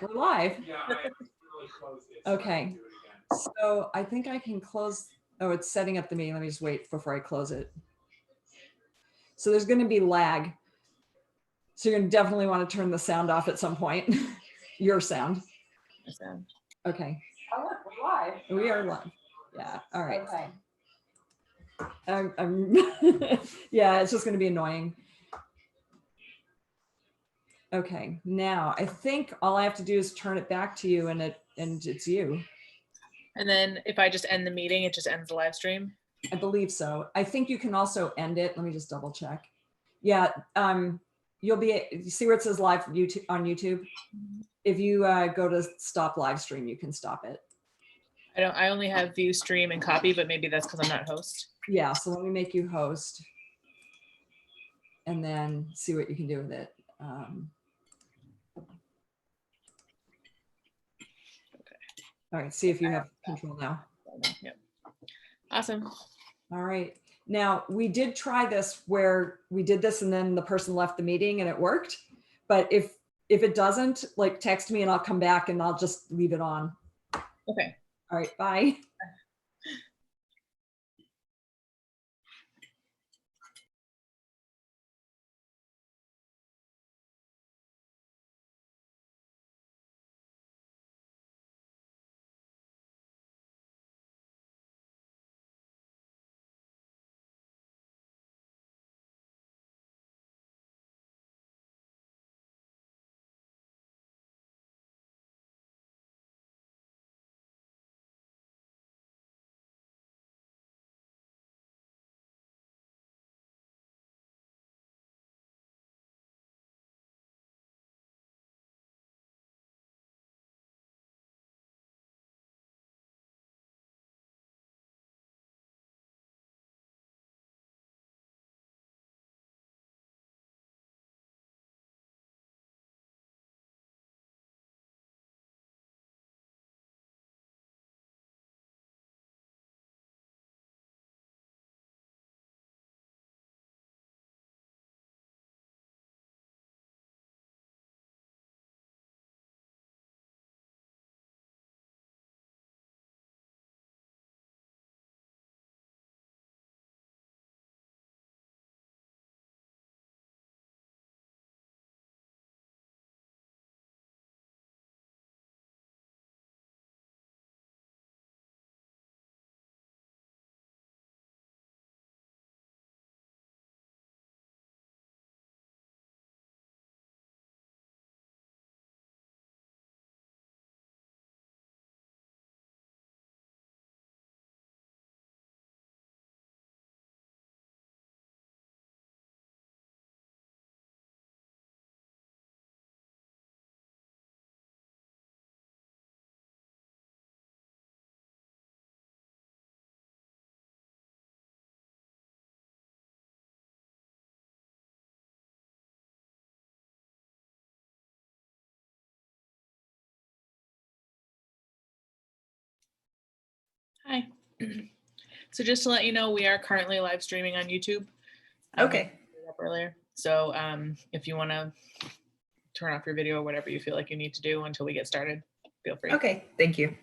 we're live. Okay, so I think I can close. Oh, it's setting up the meeting. Let me just wait before I close it. So there's going to be lag. So you're going to definitely want to turn the sound off at some point. Your sound. Okay. Oh, look, we're live. We are live. Yeah. All right. Okay. Yeah, it's just going to be annoying. Okay, now I think all I have to do is turn it back to you, and it's you. And then if I just end the meeting, it just ends the live stream. I believe so. I think you can also end it. Let me just double check. Yeah, you'll be, you see where it says live YouTube on YouTube? If you go to stop live stream, you can stop it. I only have view, stream, and copy, but maybe that's because I'm not host. Yeah, so let me make you host and then see what you can do with it. Okay. All right, see if you have control now. Yep. Awesome. All right. Now, we did try this where we did this and then the person left the meeting and it worked. But if it doesn't, like, text me and I'll come back and I'll just leave it on. Okay. All right, bye. Hi. So just to let you know, we are currently live streaming on YouTube. Okay. Up earlier. So if you want to turn off your video or whatever you feel like you need to do until we get started, feel free. Okay. Thank you.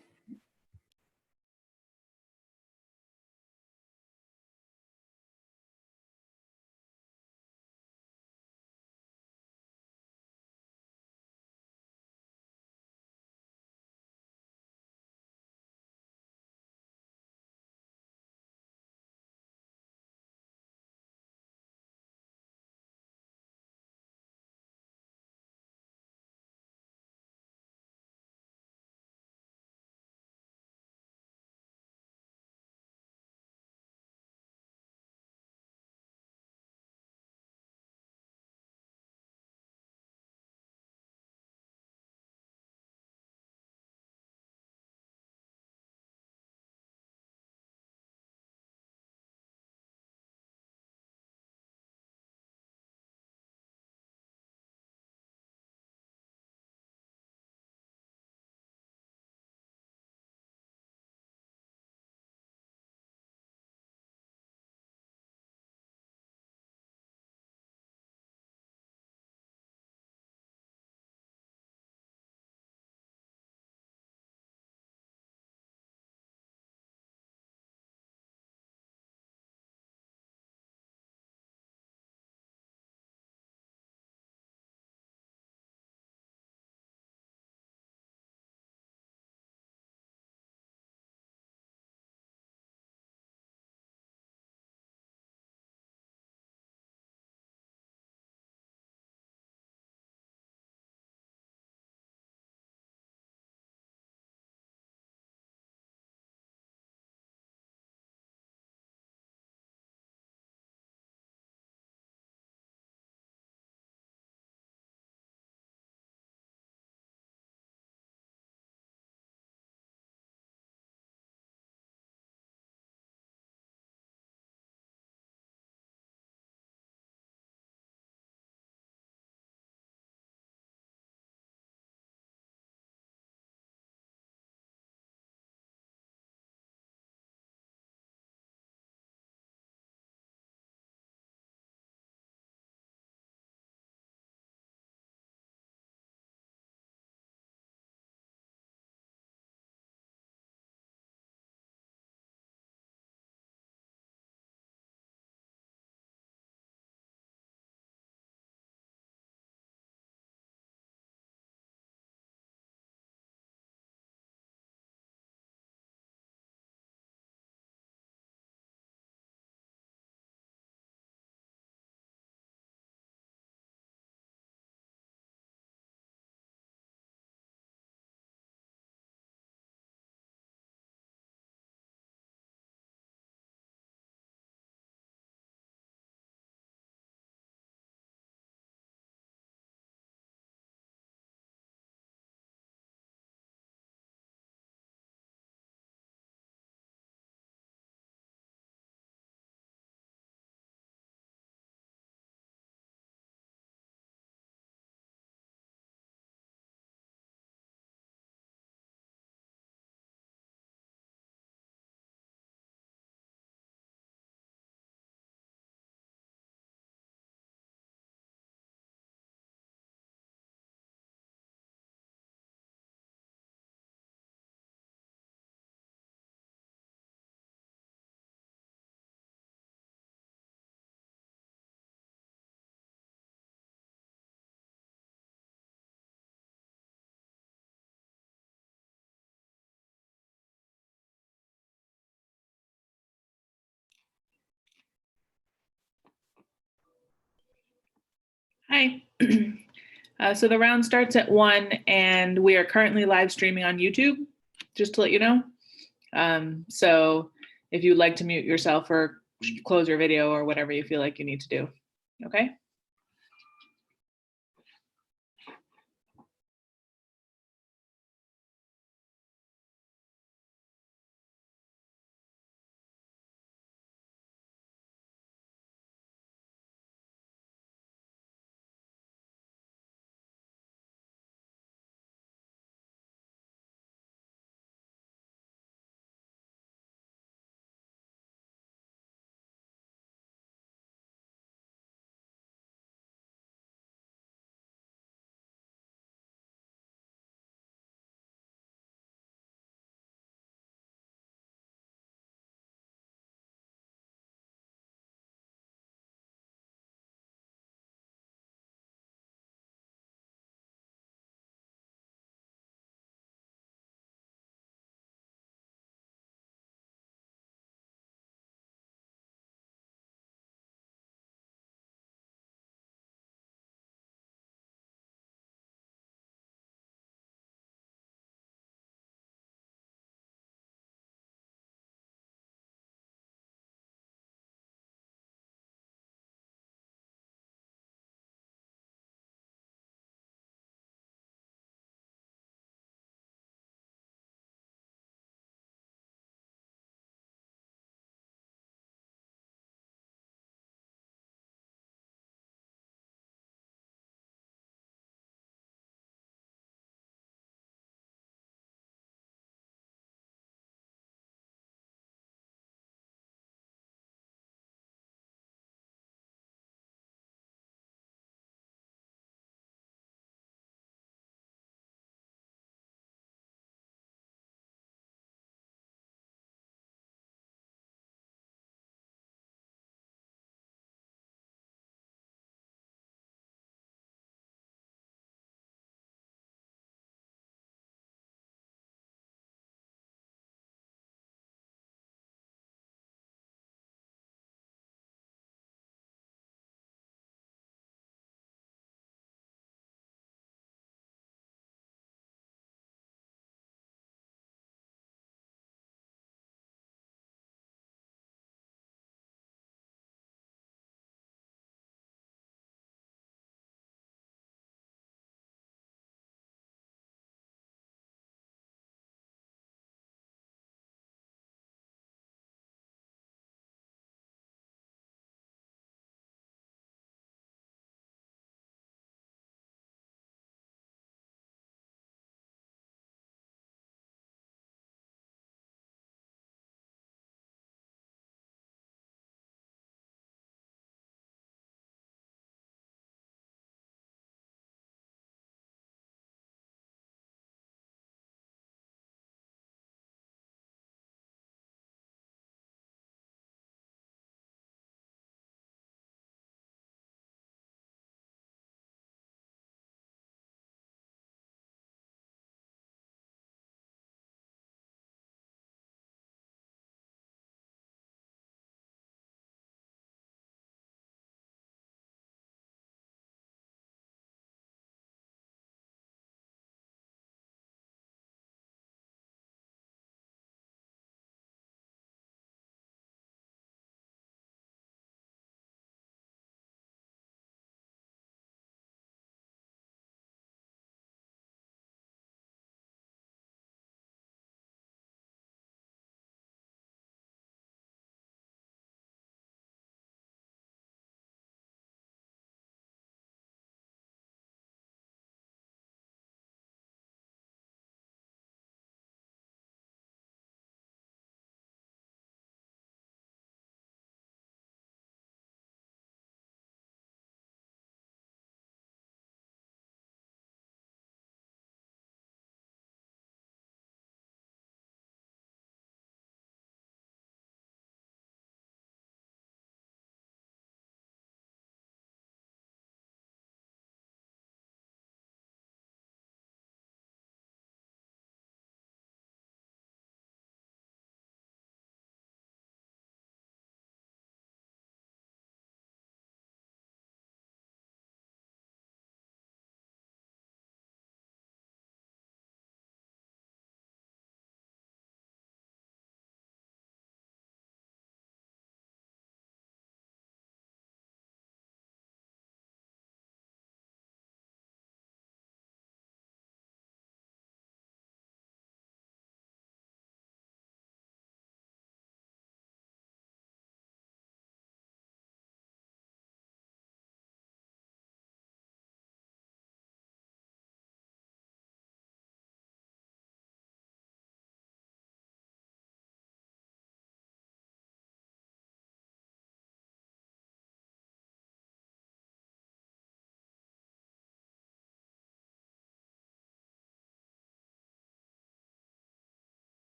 Okay. So the round starts at 1 and we are currently live streaming on YouTube, just to let you know. So if you'd like to mute yourself or close your video or whatever you feel like you need to do. Okay.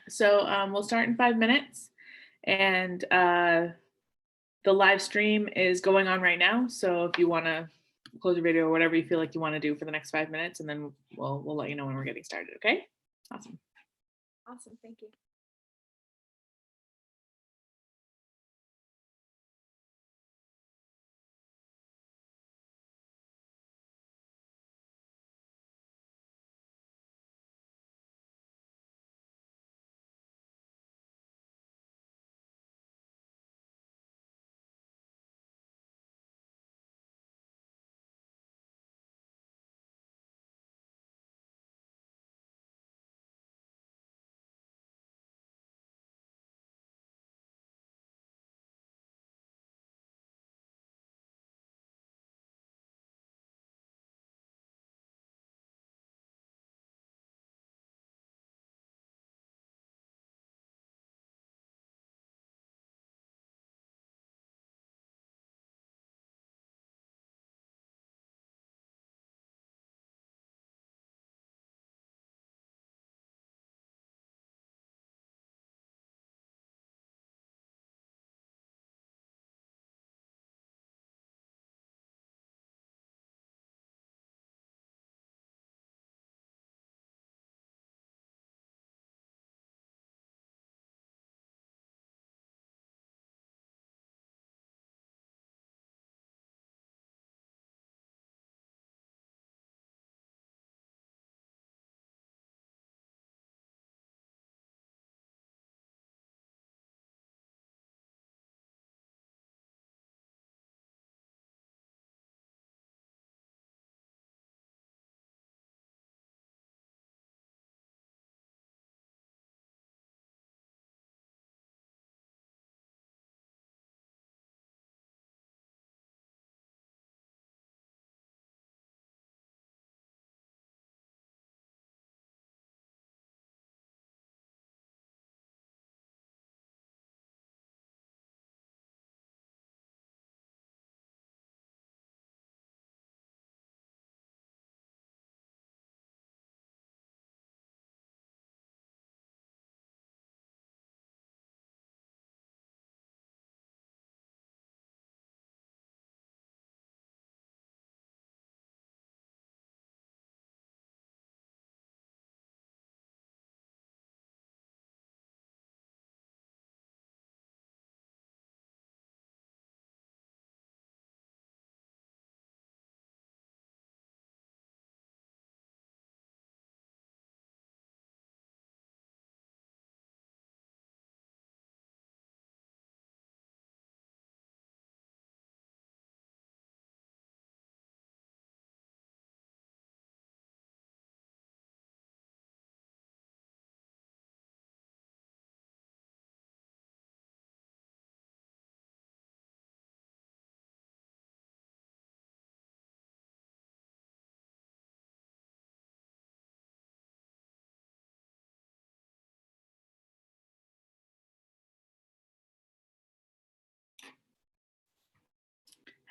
So we'll start in 5 minutes, and the live stream is going on right now. So if you want to close your video or whatever you feel like you want to do for the next 5 minutes, and then we'll let you know when we're getting started. Okay? Awesome. Awesome. Thank you.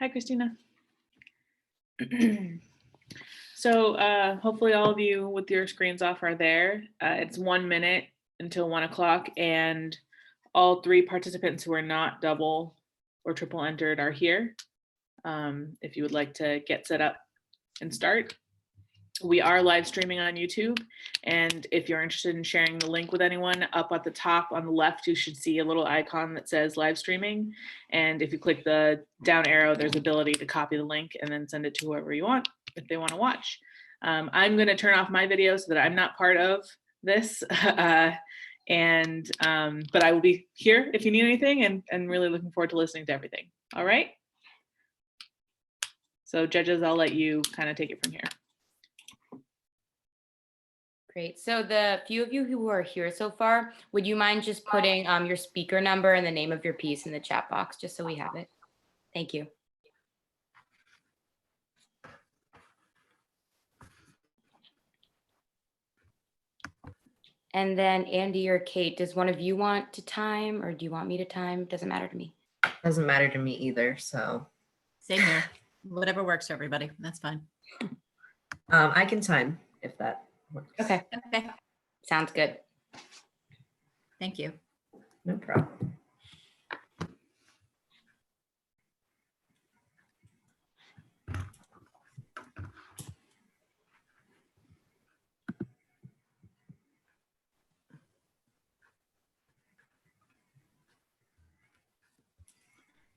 Hi, Christina. So hopefully all of you with your screens off are there. It's 1 minute until 1 o'clock, and all 3 participants who are not double or triple entered are here. If you would like to get set up and start. We are live streaming on YouTube, and if you're interested in sharing the link with anyone, up at the top on the left, you should see a little icon that says live streaming. And if you click the down arrow, there's ability to copy the link and then send it to whoever you want if they want to watch. I'm going to turn off my video so that I'm not part of this. But I will be here if you need anything, and really looking forward to listening to everything. All right. So judges, I'll let you kind of take it from here. Great. So the few of you who are here so far, would you mind just putting your speaker number and the name of your piece in the chat box, just so we have it? Thank you. And then Andy or Kate, does one of you want to time, or do you want me to time? Doesn't matter to me. Doesn't matter to me either. So Same here. Whatever works for everybody. That's fine. I can time if that works. Okay, Okay. sounds good. Thank you. No problem.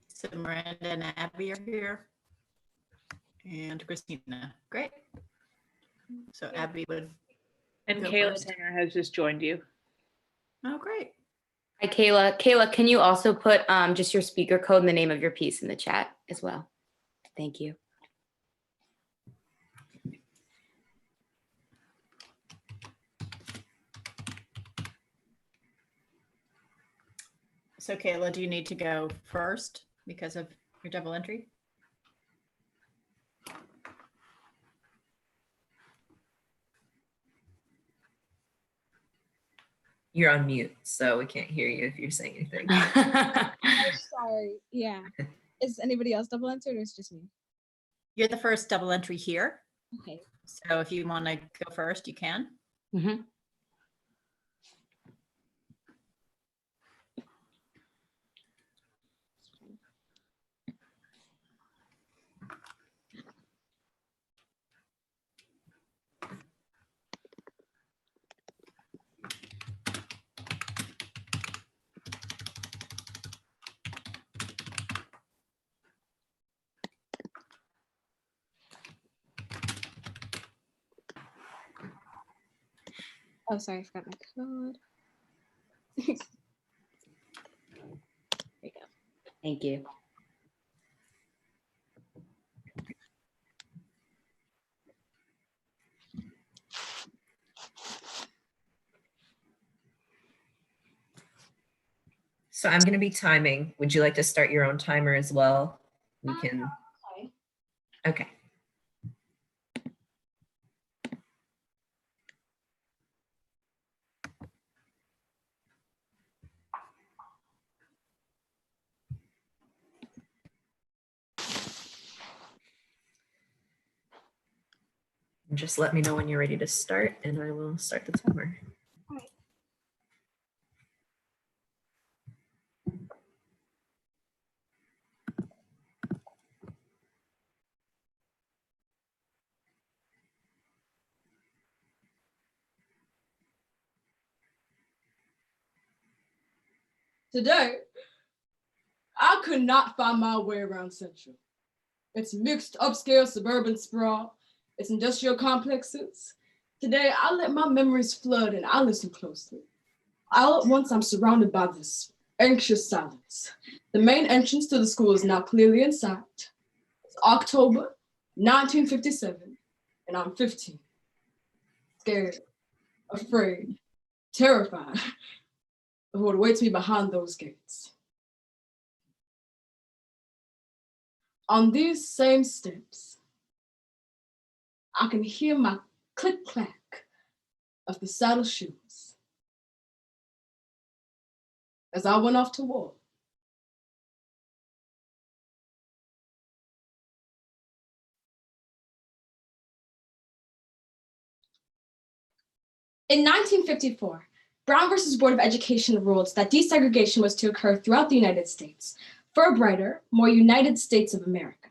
So Miranda and Abby are here. And Christina. Great. So Abby would, And Go Kayla first. Turner has just joined you. oh, great. Hi, Kayla. Kayla, can you also put just your speaker code and the name of your piece in the chat as well? Thank you. So Kayla, do you need to go first because of your double entry? You're on mute, so we can't hear you if you're saying anything. Oh, sorry. Yeah. Is anybody else double entered or is it just me? You're the first double entry here. Okay. So if you want to go first, you can. Mhm. Oh, sorry. I forgot my code. There you go. Thank you. So I'm going to be timing. Would you like to start your own timer as well? We can. Okay. Just let me know when you're ready to start and I will start the timer. Today, I could not find my way around Central. Its mixed upscale suburban sprawl, its industrial complexes. Today, I let my memories flood and I listen closely. All at once, I'm surrounded by this anxious silence. The main entrance to the school is now clearly in sight. It's October 1957, and I'm 15. Scared, afraid, terrified of what awaits me behind those gates. On these same steps, I can hear my click-clack of the saddle shoes as I went off to war. In 1954, Brown versus Board of Education ruled that desegregation was to occur throughout the United States for a brighter, more united States of America.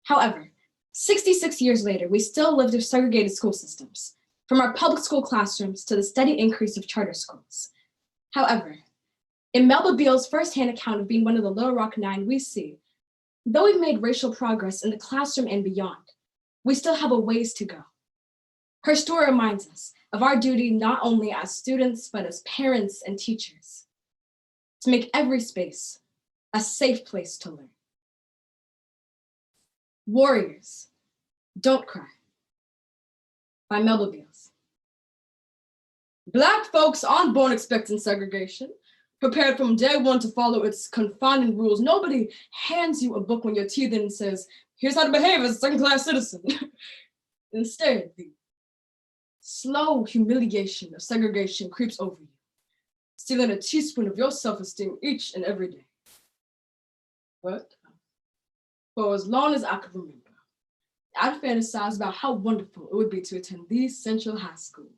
However, 66 years later, we still live with segregated school systems, from our public school classrooms to the steady increase of charter schools. However, in Melba Beale's firsthand account of being one of the Little Rock Nine, we see, though we've made racial progress in the classroom and beyond, we still have a ways to go. Her story reminds us of our duty not only as students, but as parents and teachers, to make every space a safe place to learn. Warriors, Don't Cry, by Melba Beals. Black folks aren't born expecting segregation, prepared from day one to follow its confining rules. Nobody hands you a book when you're teething and says, here's how to behave as a second-class citizen. Instead, the slow humiliation of segregation creeps over you, stealing a teaspoon of your self-esteem each and every day. But for as long as I could remember, I'd fantasize about how wonderful it would be to attend the Central High School.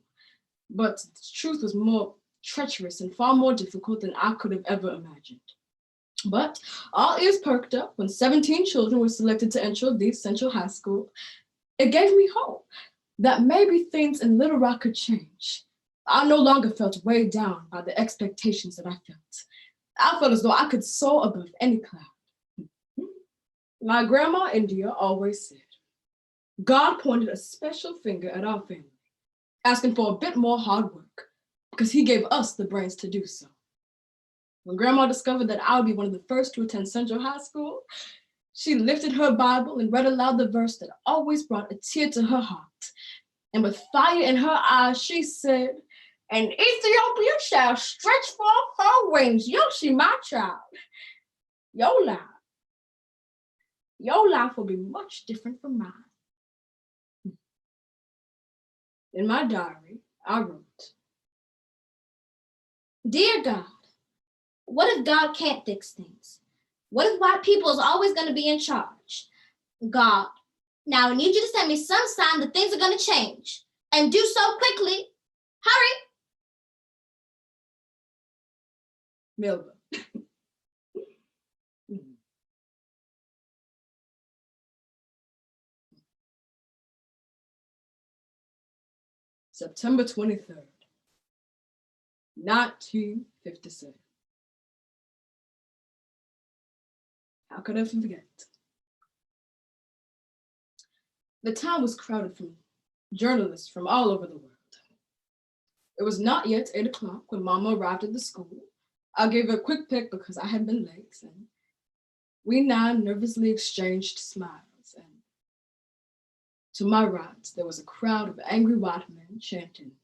But the truth was more treacherous and far more difficult than I could have ever imagined. But all ears perked up when 17 children were selected to enter the Central High School. It gave me hope that maybe things in Little Rock could change. I no longer felt weighed down by the expectations that I felt. I felt as though I could soar above any cloud. My grandma India always said, God pointed a special finger at our family, asking for a bit more hard work, because he gave us the brains to do so. When Grandma discovered that I would be one of the first to attend Central High School, she lifted her Bible and read aloud the verse that always brought a tear to her heart. And with fire in her eyes, she said, "And Ethiopia shall stretch forth her wings." Yoshi, my child, your life will be much different from mine. In my diary, I wrote, "Dear God, what if God can't fix things? What if white people is always going to be in charge? God, now I need you to send me some sign that things are going to change, and do so quickly. Hurry." Melba. September 23rd, 1957. How could I forget? The town was crowded from journalists from all over the world. It was not yet 8 o'clock when Mama arrived at the school. I gave her a quick pick because I had been late, and we 9 nervously exchanged smiles. And to my right, there was a crowd of angry white men chanting,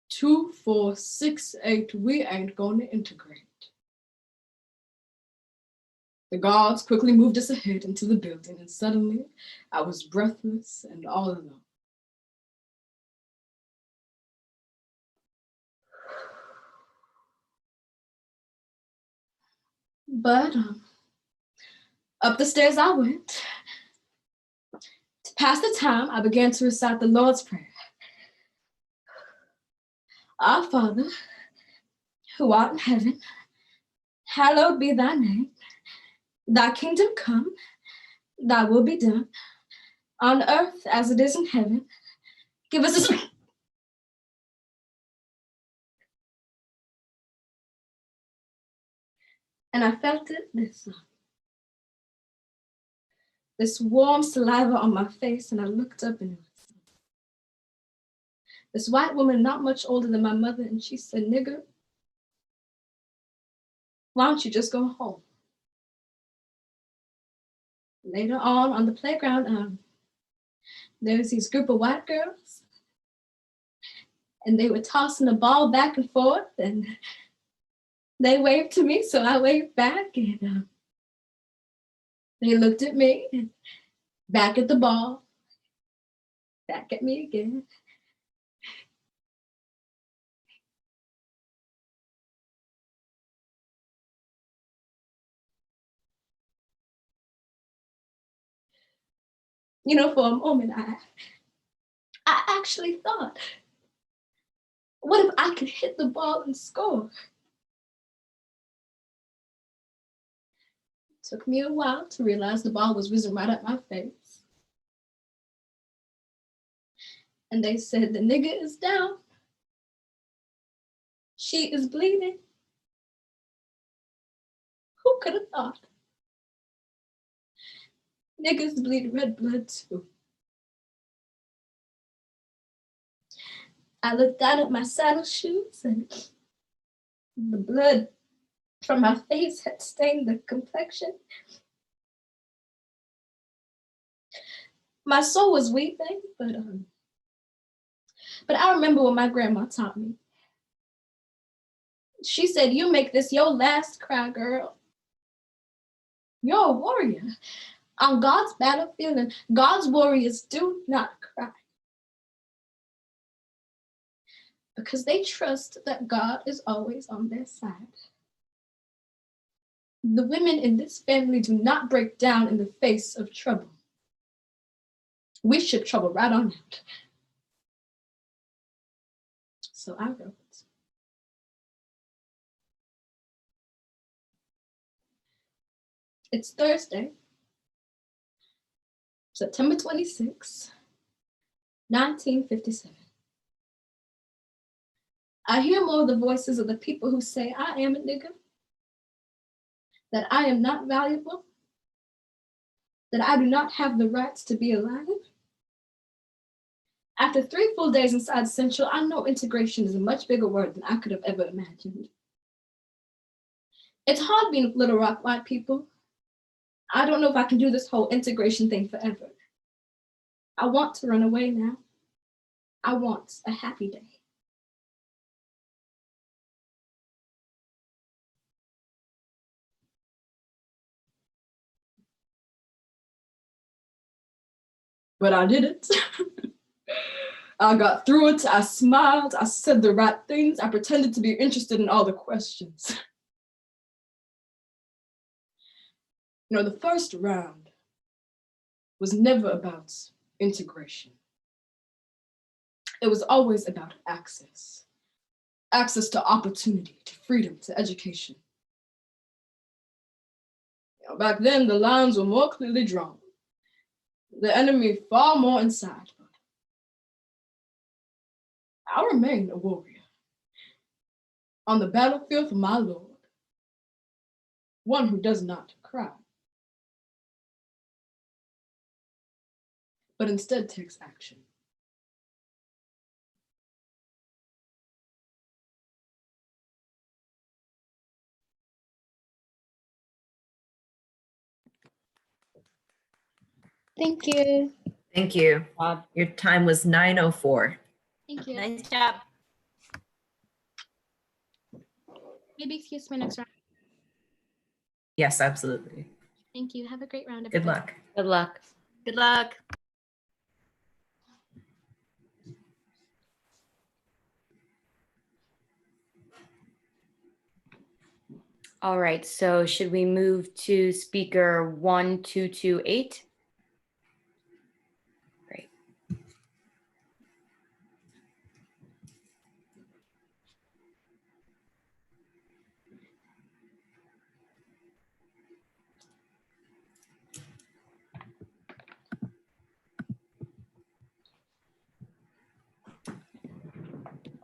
2, 4, 6, 8, we ain't gonna integrate. The guards quickly moved us ahead into the building, and suddenly I was breathless and all alone. But up the stairs I went. To pass the time, I began to recite the Lord's Prayer. Our Father, who art in heaven, hallowed be thy name. Thy kingdom come, thy will be done, on earth as it is in heaven. Give us this. And I felt it, this warm saliva on my face, and I looked up, and it was this white woman not much older than my mother, and she said, "Nigger, why don't you just go home?" Later on the playground, there was this group of white girls, and they were tossing the ball back and forth, and they waved to me, so I waved back, and they looked at me, and back at the ball, back at me again. You know, for a moment, I actually thought, what if I could hit the ball and score? It took me a while to realize the ball was whizzing right at my face. And they said, "The nigger is down. She is bleeding." Who could have thought? Niggas bleed red blood too. I looked down at my saddle shoes, and the blood from my face had stained the complexion. My soul was weeping, but I remember what my grandma taught me. She said, "You make this your last cry, girl. You're a warrior on God's battlefield, and God's warriors do not cry, because they trust that God is always on their side." The women in this family do not break down in the face of trouble. We ship trouble right on out. So I wrote, it's Thursday, September 26, 1957. I hear more of the voices of the people who say I am a nigger, that I am not valuable, that I do not have the rights to be alive. After 3 full days inside Central, I know integration is a much bigger word than I could have ever imagined. It's hard being Little Rock white people. I don't know if I can do this whole integration thing forever. I want to run away now. I want a happy day. But I did it. I got through it. I smiled. I said the right things. I pretended to be interested in all the questions. You know, the first round was never about integration. It was always about access. Access to opportunity, to freedom, to education. You know, back then, the lines were more clearly drawn. The enemy far more inside. But I remain a warrior on the battlefield for my Lord, one who does not cry, but instead takes action. Thank you. Thank you. Bob. Your time was 9:04. Thank you. Nice job. Maybe excuse my next round. Yes, absolutely. Thank you. Have a great round. Good everybody. luck. Good luck. Good luck. All right, so should we move to speaker 1228? Great.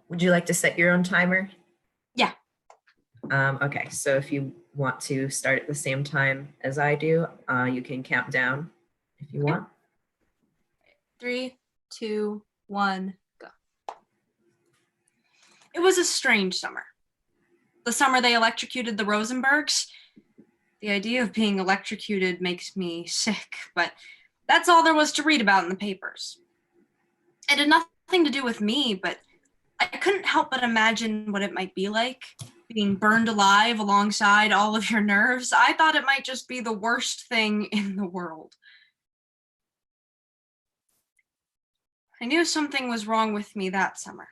Would you like to set your own timer? Yeah. Okay, so if you want to start at the same time as I do, you can count down if you want. 3, 2, 1, go. It was a strange summer. The summer they electrocuted the Rosenbergs. The idea of being electrocuted makes me sick, but that's all there was to read about in the papers. It had nothing to do with me, but I couldn't help but imagine what it might be like, being burned alive alongside all of your nerves. I thought it might just be the worst thing in the world. I knew something was wrong with me that summer,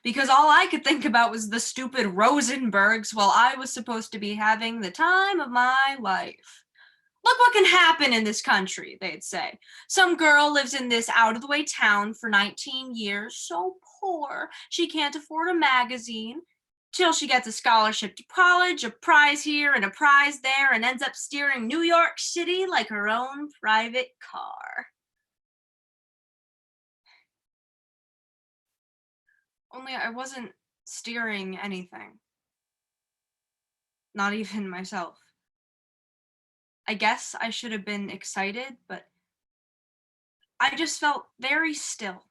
because all I could think about was the stupid Rosenbergs while I was supposed to be having the time of my life. Look what can happen in this country, they'd say. Some girl lives in this out-of-the-way town for 19 years, so poor she can't afford a magazine, till she gets a scholarship to college, a prize here and a prize there, and ends up steering New York City like her own private car. Only I wasn't steering anything. Not even myself. I guess I should have been excited, but I just felt very still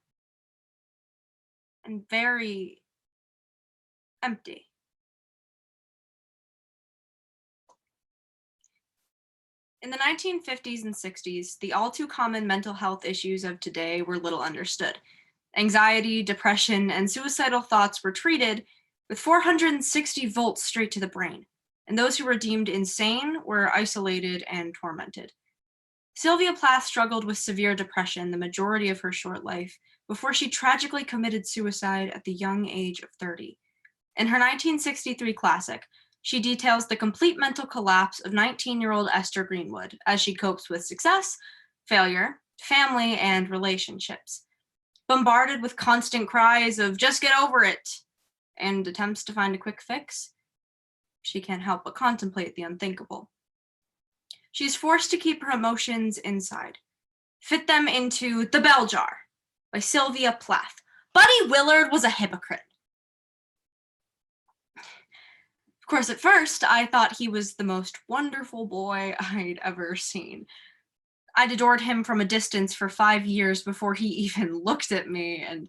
and very empty. In the 1950s and 60s, the all too common mental health issues of today were little understood. Anxiety, depression, and suicidal thoughts were treated with 460 volts straight to the brain, and those who were deemed insane were isolated and tormented. Sylvia Plath struggled with severe depression the majority of her short life before she tragically committed suicide at the young age of 30. In her 1963 classic, she details the complete mental collapse of 19-year-old Esther Greenwood as she copes with success, failure, family, and relationships. bombarded with constant cries of just get over it and attempts to find a quick fix, she can't help but contemplate the unthinkable. She's forced to keep her emotions inside, fit them into The Bell Jar by Sylvia Plath. Buddy Willard was a hypocrite. Of course, at first, I thought he was the most wonderful boy I'd ever seen. I'd adored him from a distance for 5 years before he even looked at me, and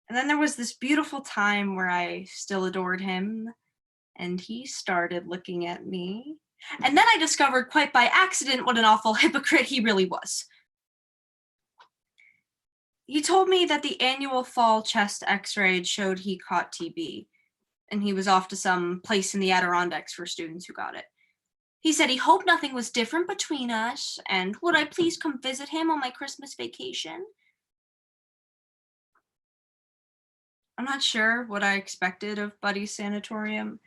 then there was this beautiful time where I still adored him, and he started looking at me. And then I discovered quite by accident what an awful hypocrite he really was. He told me that the annual fall chest x-ray showed he caught TB, and he was off to some place in the Adirondacks for students who got it. He said he hoped nothing was different between us, and would I please come visit him on my Christmas vacation? I'm not sure what I expected of Buddy's sanatorium.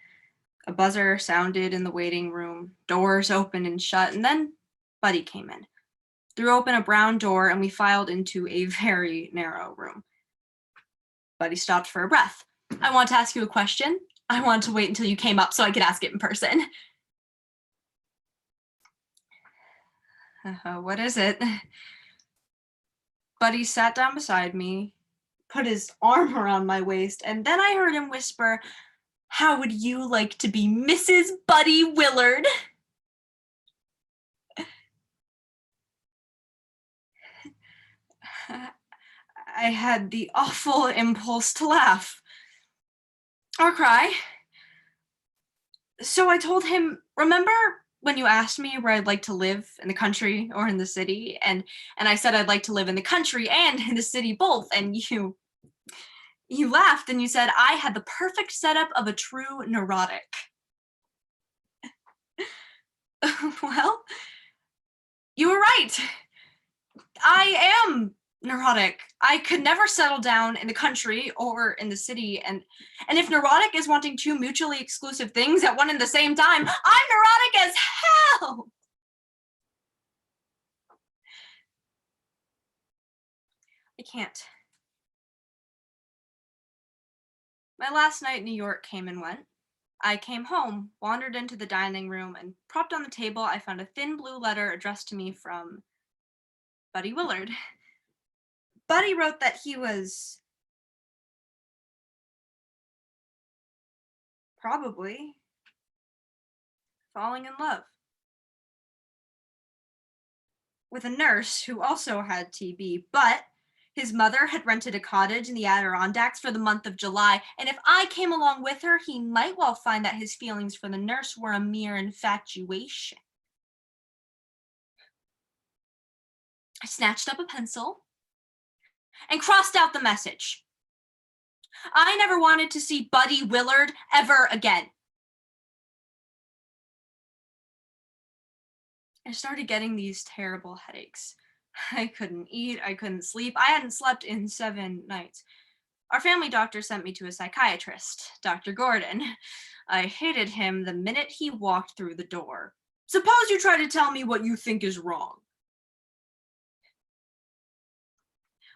A buzzer sounded in the waiting room, doors opened and shut, and then Buddy came in, threw open a brown door, and we filed into a very narrow room. Buddy stopped for a breath. I want to ask you a question. I wanted to wait until you came up so I could ask it in person. What is it? Buddy sat down beside me, put his arm around my waist, and then I heard him whisper, "How would you like to be Mrs. Buddy Willard?" I had the awful impulse to laugh or cry. So I told him, remember when you asked me where I'd like to live, in the country or in the city? And I said I'd like to live in the country and in the city both, and you laughed and you said I had the perfect setup of a true neurotic. Well, you were right. I am neurotic. I could never settle down in the country or in the city, and if neurotic is wanting two mutually exclusive things at one and the same time, I'm neurotic as hell. I can't. My last night in New York came and went. I came home, wandered into the dining room, and propped on the table, I found a thin blue letter addressed to me from Buddy Willard. Buddy wrote that he was probably falling in love with a nurse who also had TB, but his mother had rented a cottage in the Adirondacks for the month of July, and if I came along with her, he might well find that his feelings for the nurse were a mere infatuation. I snatched up a pencil and crossed out the message. I never wanted to see Buddy Willard ever again. I started getting these terrible headaches. I couldn't eat, I couldn't sleep. I hadn't slept in 7 nights. Our family doctor sent me to a psychiatrist, Dr. Gordon. I hated him the minute he walked through the door. Suppose you try to tell me what you think is wrong.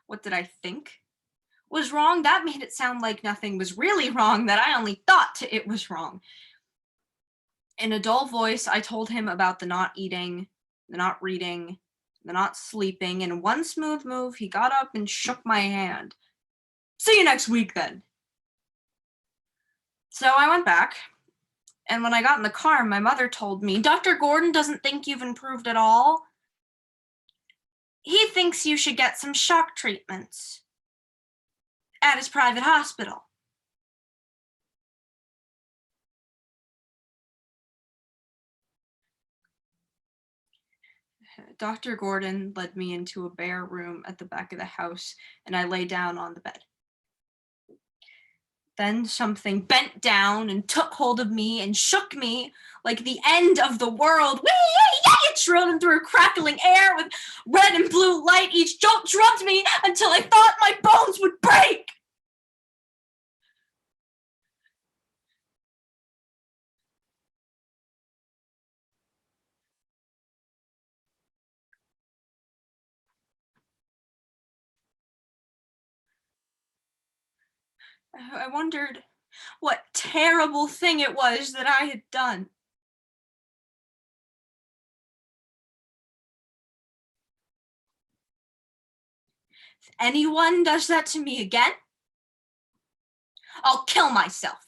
What did I think was wrong? That made it sound like nothing was really wrong, that I only thought it was wrong. In a dull voice, I told him about the not eating, the not reading, the not sleeping. In one smooth move, he got up and shook my hand. See you next week, then. So I went back, and when I got in the car, my mother told me, Dr. Gordon doesn't think you've improved at all. He thinks you should get some shock treatments at his private hospital. Dr. Gordon led me into a bare room at the back of the house, and I lay down on the bed. Then something bent down and took hold of me and shook me like the end of the world. Whee! It trilled through crackling air with red and blue light. Each jolt drugged me until I thought my bones would break. I wondered what terrible thing it was that I had done. If anyone does that to me again, I'll kill myself.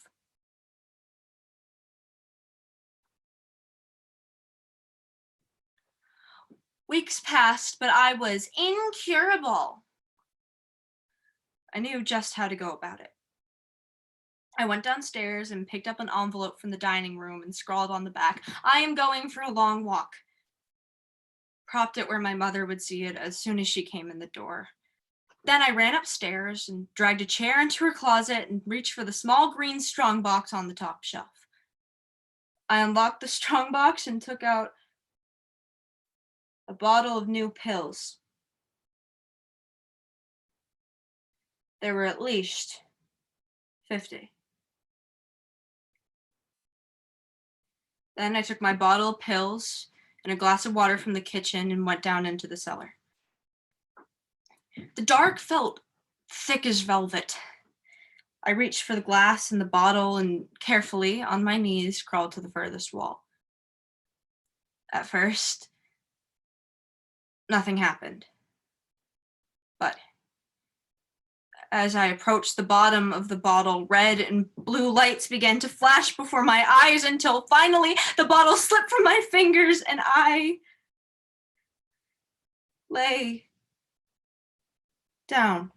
Weeks passed, but I was incurable. I knew just how to go about it. I went downstairs and picked up an envelope from the dining room and scrawled on the back, "I am going for a long walk." Propped it where my mother would see it as soon as she came in the door. Then I ran upstairs and dragged a chair into her closet and reached for the small green strongbox on the top shelf. I unlocked the strongbox and took out a bottle of new pills. There were at least 50. Then I took my bottle of pills and a glass of water from the kitchen and went down into the cellar. The dark felt thick as velvet. I reached for the glass and the bottle and carefully, on my knees, crawled to the furthest wall. At first, nothing happened. But as I approached the bottom of the bottle, red and blue lights began to flash before my eyes until finally the bottle slipped from my fingers and I lay down.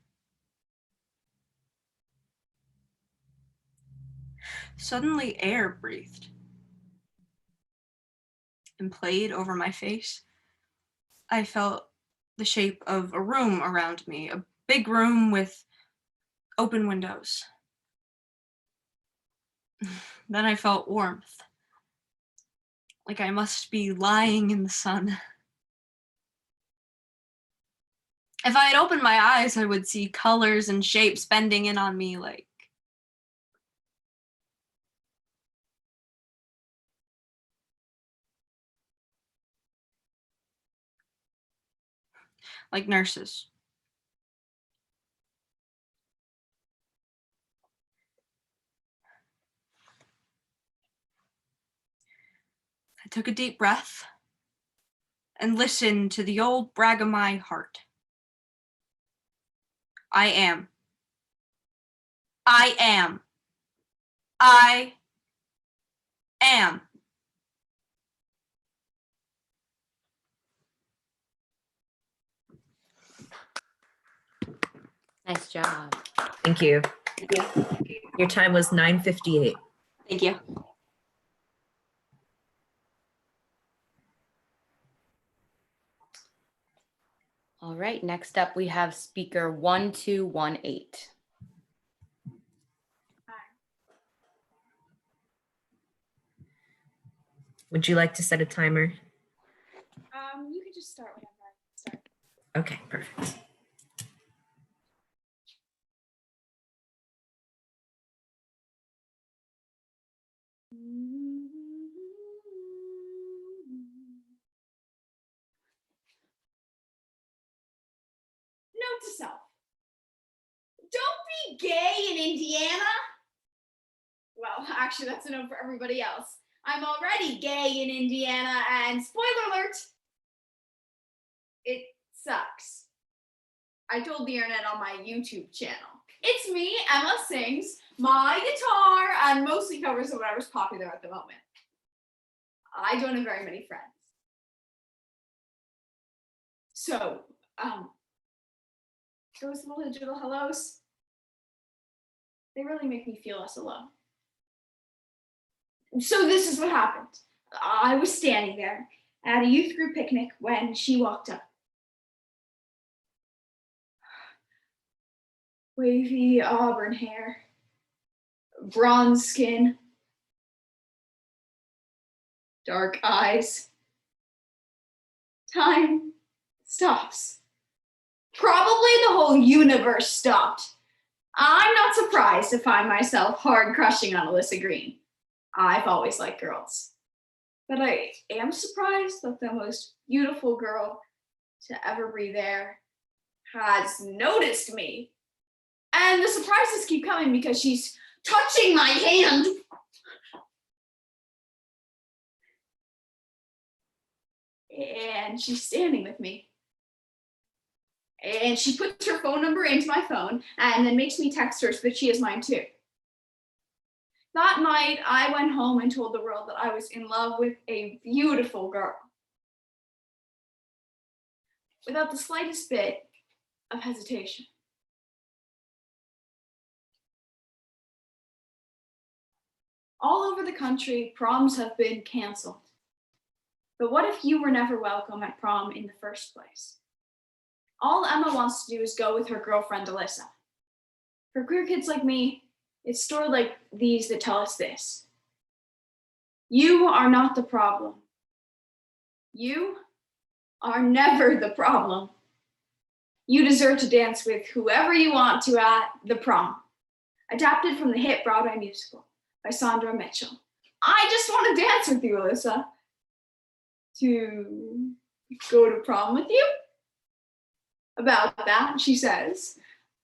Suddenly, air breathed and played over my face. I felt the shape of a room around me, a big room with open windows. Then I felt warmth, like I must be lying in the sun. If I had opened my eyes, I would see colors and shapes bending in on me like nurses. I took a deep breath and listened to the old brag of my heart. I am. I am. I am. Nice job. Thank you. Your time was 9:58. Thank you. All right, next up we have speaker 1218. Would you like to set a timer? You can just start whenever I start. Okay, perfect. Note to self. Don't be gay in Indiana. Well, actually, that's a note for everybody else. I'm already gay in Indiana, and spoiler alert, it sucks. I told the internet on my YouTube channel. It's me, Emma sings my guitar and mostly covers of whatever's popular at the moment. I don't have very many friends. So, those little digital hellos, they really make me feel less alone. So this is what happened. I was standing there at a youth group picnic when she walked up. Wavy auburn hair, bronze skin, dark eyes. Time stops. Probably the whole universe stopped. I'm not surprised to find myself hard crushing on Alyssa Green. I've always liked girls. But I am surprised that the most beautiful girl to ever breathe air has noticed me. And the surprises keep coming because she's touching my hand. And she's standing with me. And she puts her phone number into my phone and then makes me text her so that she has mine too. That night, I went home and told the world that I was in love with a beautiful girl. Without the slightest bit of hesitation. All over the country, proms have been canceled. But what if you were never welcome at prom in the first place? All Emma wants to do is go with her girlfriend, Alyssa. For queer kids like me, it's stories like these that tell us this. You are not the problem. You are never the problem. You deserve to dance with whoever you want to at the prom. Adapted from the hit Broadway musical by Sandra Mitchell. I just want to dance with you, Alyssa. To go to prom with you? About that, she says,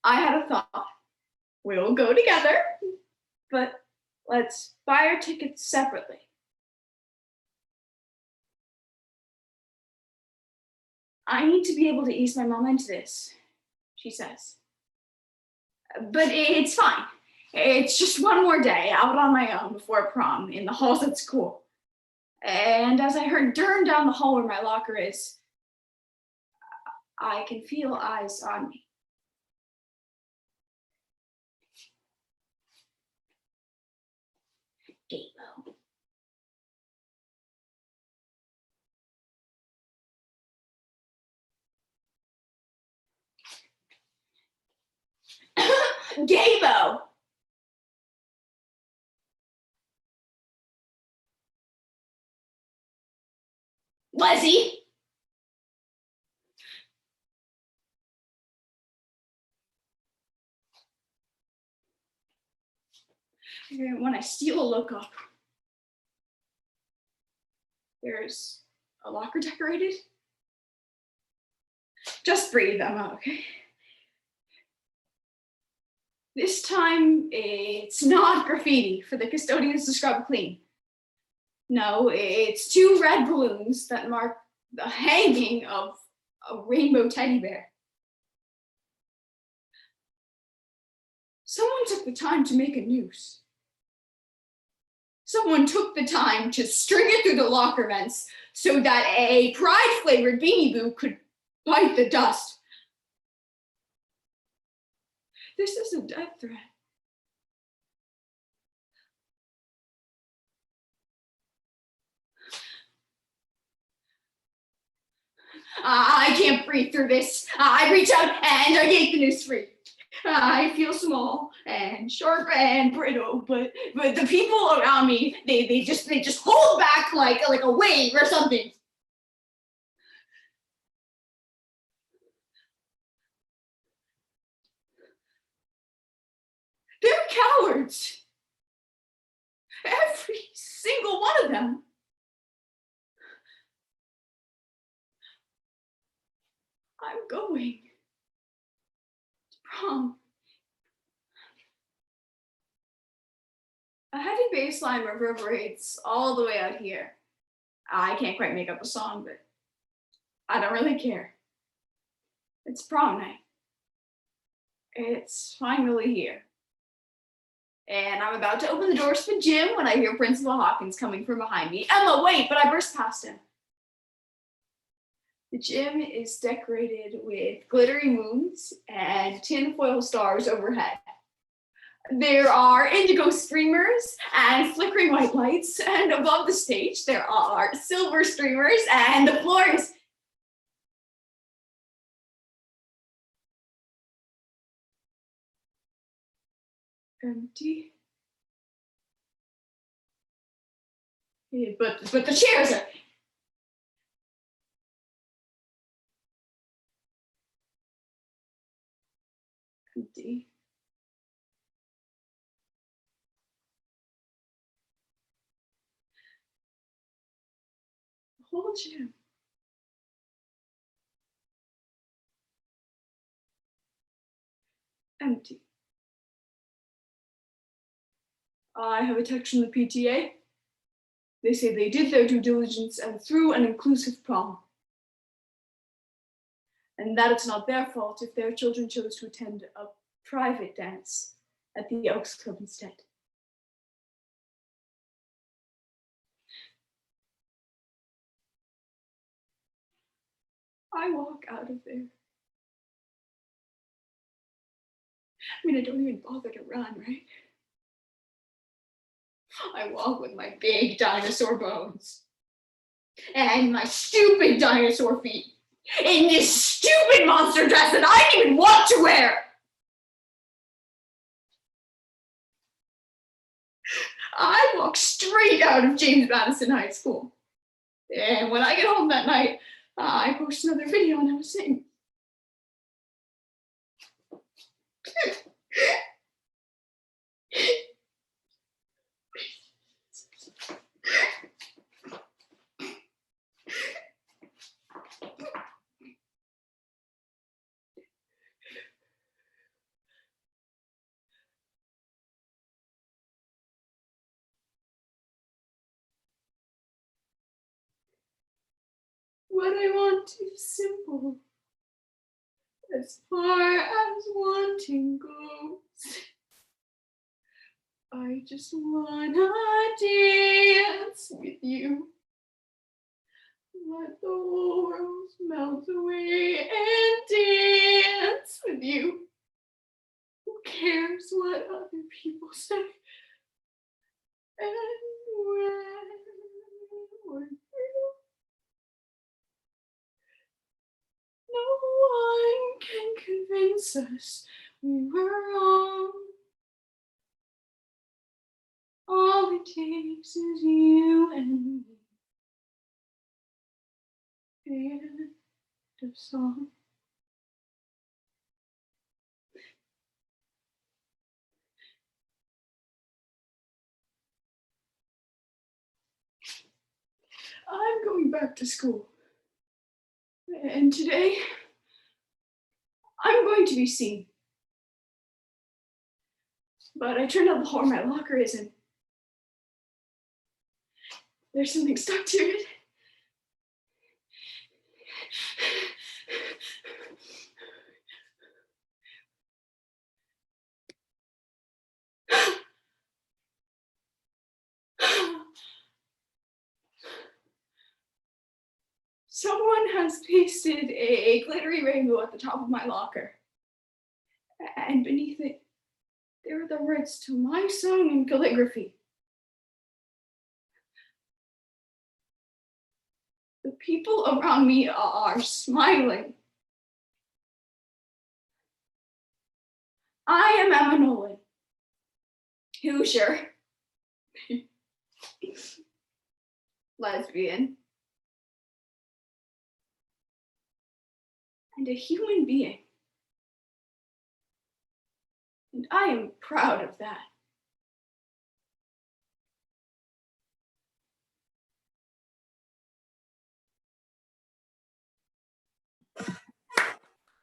I had a thought. We'll go together, but let's buy our tickets separately. I need to be able to ease my mom into this, she says. But it's fine. It's just one more day out on my own before prom in the halls at school. And as I heard Durham down the hall where my locker is, I can feel eyes on me. Gabo. Gabo! Leslie! When I steal a look up, there's a locker decorated. Just breathe, Emma, okay? This time, it's not graffiti for the custodians to scrub clean. No, it's 2 red balloons that mark the hanging of a rainbow teddy bear. Someone took the time to make a noose. Someone took the time to string it through the locker vents so that a pride-flavored Beanie Boo could bite the dust. This is a death threat. I can't breathe through this. I reach out and I yank the noose free. I feel small and sharp and brittle, but the people around me, they just hold back like a wave or something. They're cowards. Every single one of them. I'm going to prom. A heavy bass line reverberates all the way out here. I can't quite make up a song, but I don't really care. It's prom night. It's finally here. And I'm about to open the doors to the gym when I hear Principal Hawkins coming from behind me. Emma, wait, but I burst past him. The gym is decorated with glittery moons and tinfoil stars overhead. There are indigo streamers and flickering white lights, and above the stage there are silver streamers, and the floor is empty. Yeah, but the chairs are empty. The whole gym. Empty. I have a text from the PTA. They say they did their due diligence and threw an inclusive prom. And that it's not their fault if their children chose to attend a private dance at the Elks Club instead. I walk out of there. I mean, I don't even bother to run, right? I walk with my big dinosaur bones and my stupid dinosaur feet in this stupid monster dress that I didn't even want to wear. I walk straight out of James Madison High School. And when I get home that night, I post another video and I was saying, what I want is simple. As far as wanting goes, I just wanna dance with you. Let the whole world melt away and dance with you. Who cares what other people say? And when we're through, no one can convince us we were wrong. All it takes is you and me. End of song. I'm going back to school. And today, I'm going to be seen. But I turned out the hole where my locker is, and there's something stuck to it. Someone has pasted a glittery rainbow at the top of my locker. And beneath it, there are the words to my song in calligraphy. The people around me are smiling. I am Emma Nolan. Hoosier. Lesbian. And a human being. And I am proud of that.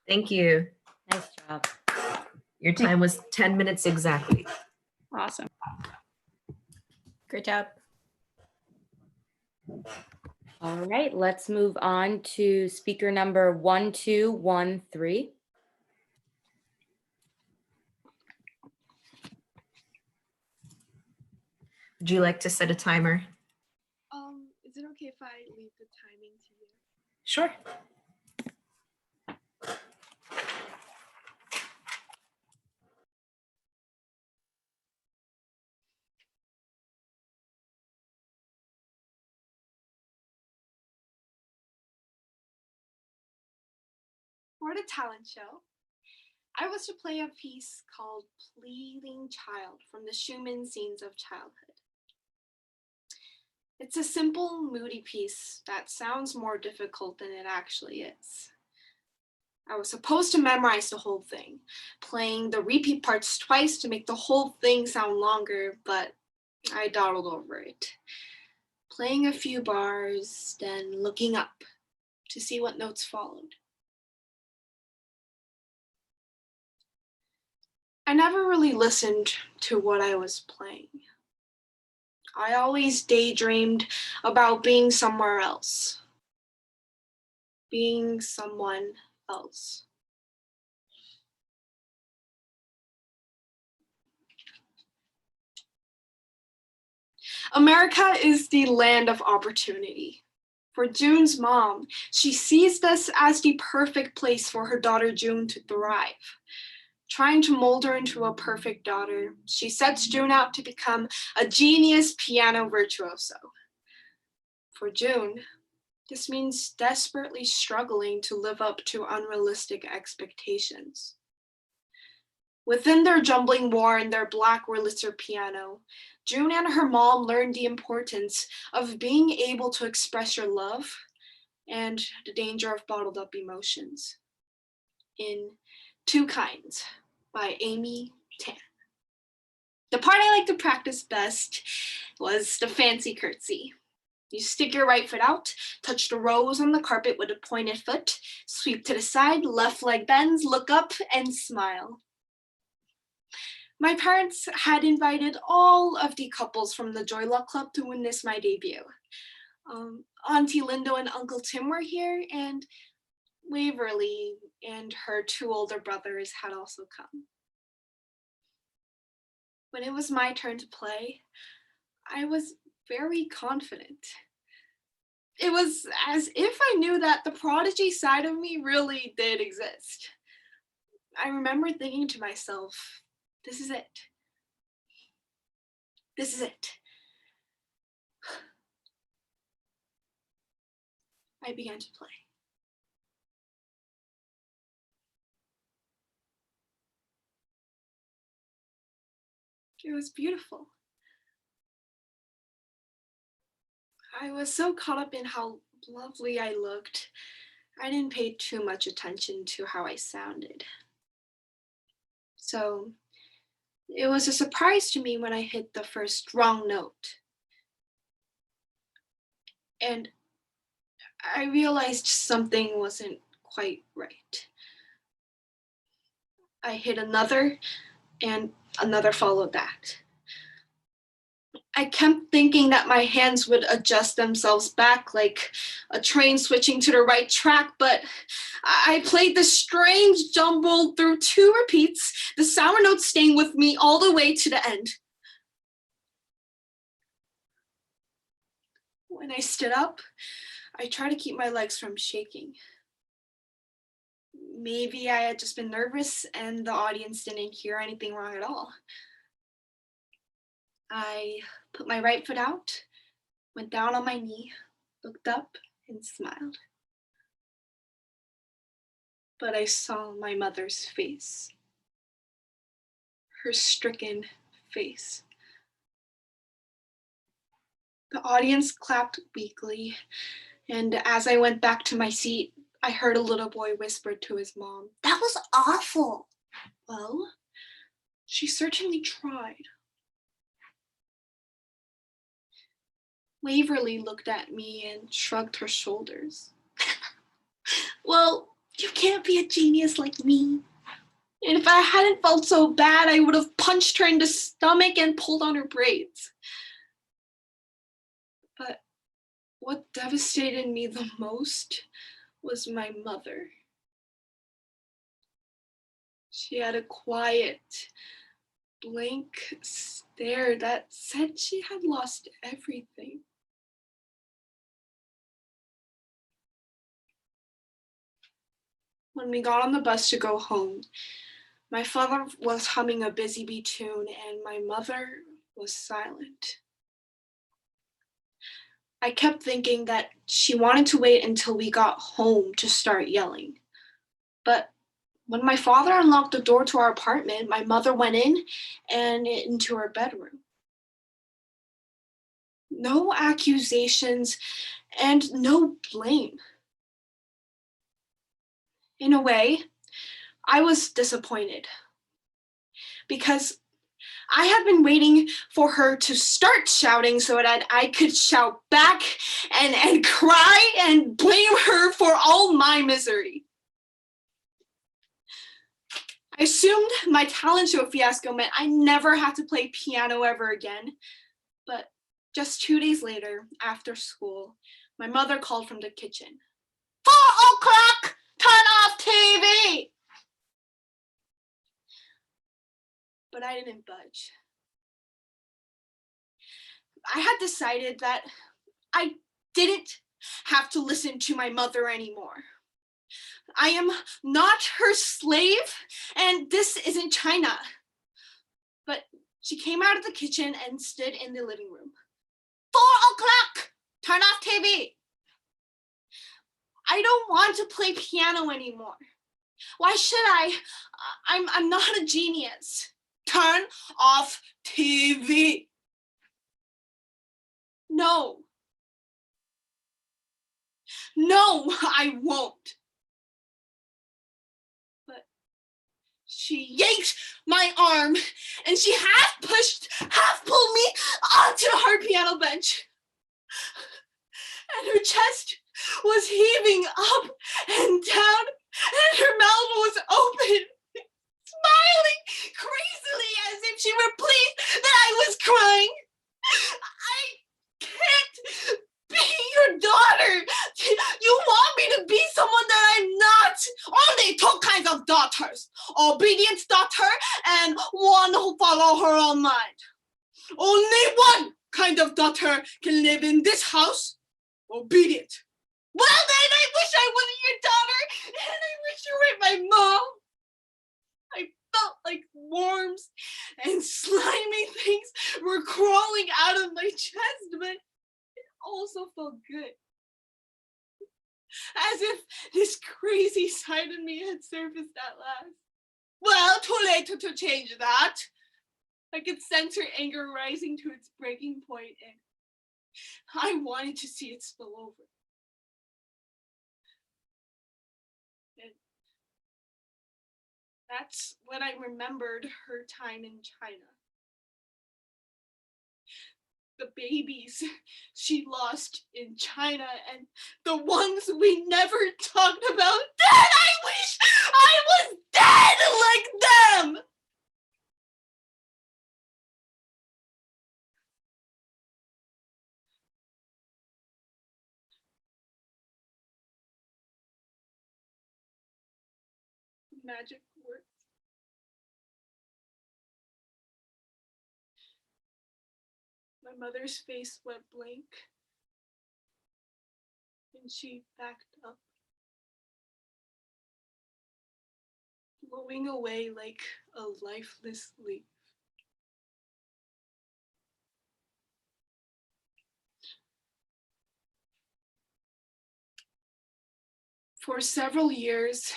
Thank you. Nice job. Your time was 10 minutes exactly. Awesome. Great job. All right, let's move on to speaker number 1213. Would you like to set a timer? Is it okay if I leave the timing to you? Sure. For the talent show, I was to play a piece called Pleading Child from the Schumann Scenes of Childhood. It's a simple, moody piece that sounds more difficult than it actually is. I was supposed to memorize the whole thing, playing the repeat parts twice to make the whole thing sound longer, but I dawdled over it. Playing a few bars, then looking up to see what notes followed. I never really listened to what I was playing. I always daydreamed about being somewhere else. Being someone else. America is the land of opportunity. For June's mom, she sees this as the perfect place for her daughter June to thrive. Trying to mold her into a perfect daughter, she sets June out to become a genius piano virtuoso. For June, this means desperately struggling to live up to unrealistic expectations. Within their jumbling war and their black Wurlitzer piano, June and her mom learned the importance of being able to express your love and the danger of bottled up emotions in Two Kinds by Amy Tan. The part I like to practice best was the fancy curtsy. You stick your right foot out, touch the rose on the carpet with a pointed foot, sweep to the side, left leg bends, look up, and smile. My parents had invited all of the couples from the Joy Luck Club to witness my debut. Auntie Lindo and Uncle Tim were here, and Waverly and her two older brothers had also come. When it was my turn to play, I was very confident. It was as if I knew that the prodigy side of me really did exist. I remember thinking to myself, this is it. This is it. I began to play. It was beautiful. I was so caught up in how lovely I looked, I didn't pay too much attention to how I sounded. So it was a surprise to me when I hit the first wrong note. And I realized something wasn't quite right. I hit another, and another followed that. I kept thinking that my hands would adjust themselves back like a train switching to the right track, but I played this strange jumble through 2 repeats, the sour notes staying with me all the way to the end. When I stood up, I tried to keep my legs from shaking. Maybe I had just been nervous and the audience didn't hear anything wrong at all. I put my right foot out, went down on my knee, looked up, and smiled. But I saw my mother's face, her stricken face. The audience clapped weakly, and as I went back to my seat, I heard a little boy whisper to his mom, "That was awful." Well, she certainly tried. Waverly looked at me and shrugged her shoulders. Well, you can't be a genius like me. And if I hadn't felt so bad, I would have punched her in the stomach and pulled on her braids. But what devastated me the most was my mother. She had a quiet, blank stare that said she had lost everything. When we got on the bus to go home, my father was humming a Busy Bee tune and my mother was silent. I kept thinking that she wanted to wait until we got home to start yelling. But when my father unlocked the door to our apartment, my mother went in and into her bedroom. No accusations and no blame. In a way, I was disappointed because I had been waiting for her to start shouting so that I could shout back and cry and blame her for all my misery. I assumed my talent show fiasco meant I never had to play piano ever again, but Just 2 days later, after school, my mother called from the kitchen. 4 o'clock! Turn off TV! But I didn't budge. I had decided that I didn't have to listen to my mother anymore. I am not her slave, and this isn't China. But she came out of the kitchen and stood in the living room. 4 o'clock! Turn off TV! I don't want to play piano anymore. Why should I? I'm not a genius. Turn off TV. No. No, I won't. But she yanked my arm and she half pushed, half pulled me onto her piano bench. And her chest was heaving up and down, and her mouth was open, smiling crazily as if she were pleased that I was crying. I can't be your daughter. You want me to be someone that I'm not. Only two kinds of daughters. Obedient daughter and one who follow her own mind. Only one kind of daughter can live in this house. Obedient. Well then, I wish I wasn't your daughter, and I wish you were my mom. I felt like worms and slimy things were crawling out of my chest, but it also felt good. As if this crazy side of me had surfaced at last. Well, too late to change that. I could sense her anger rising to its breaking point, and I wanted to see it spill over. And that's when I remembered her time in China. The babies she lost in China and the ones we never talked about. Dad, I wish I was dead like them! Magic words. My mother's face went blank, and she backed up, blowing away like a lifeless leaf. For several years,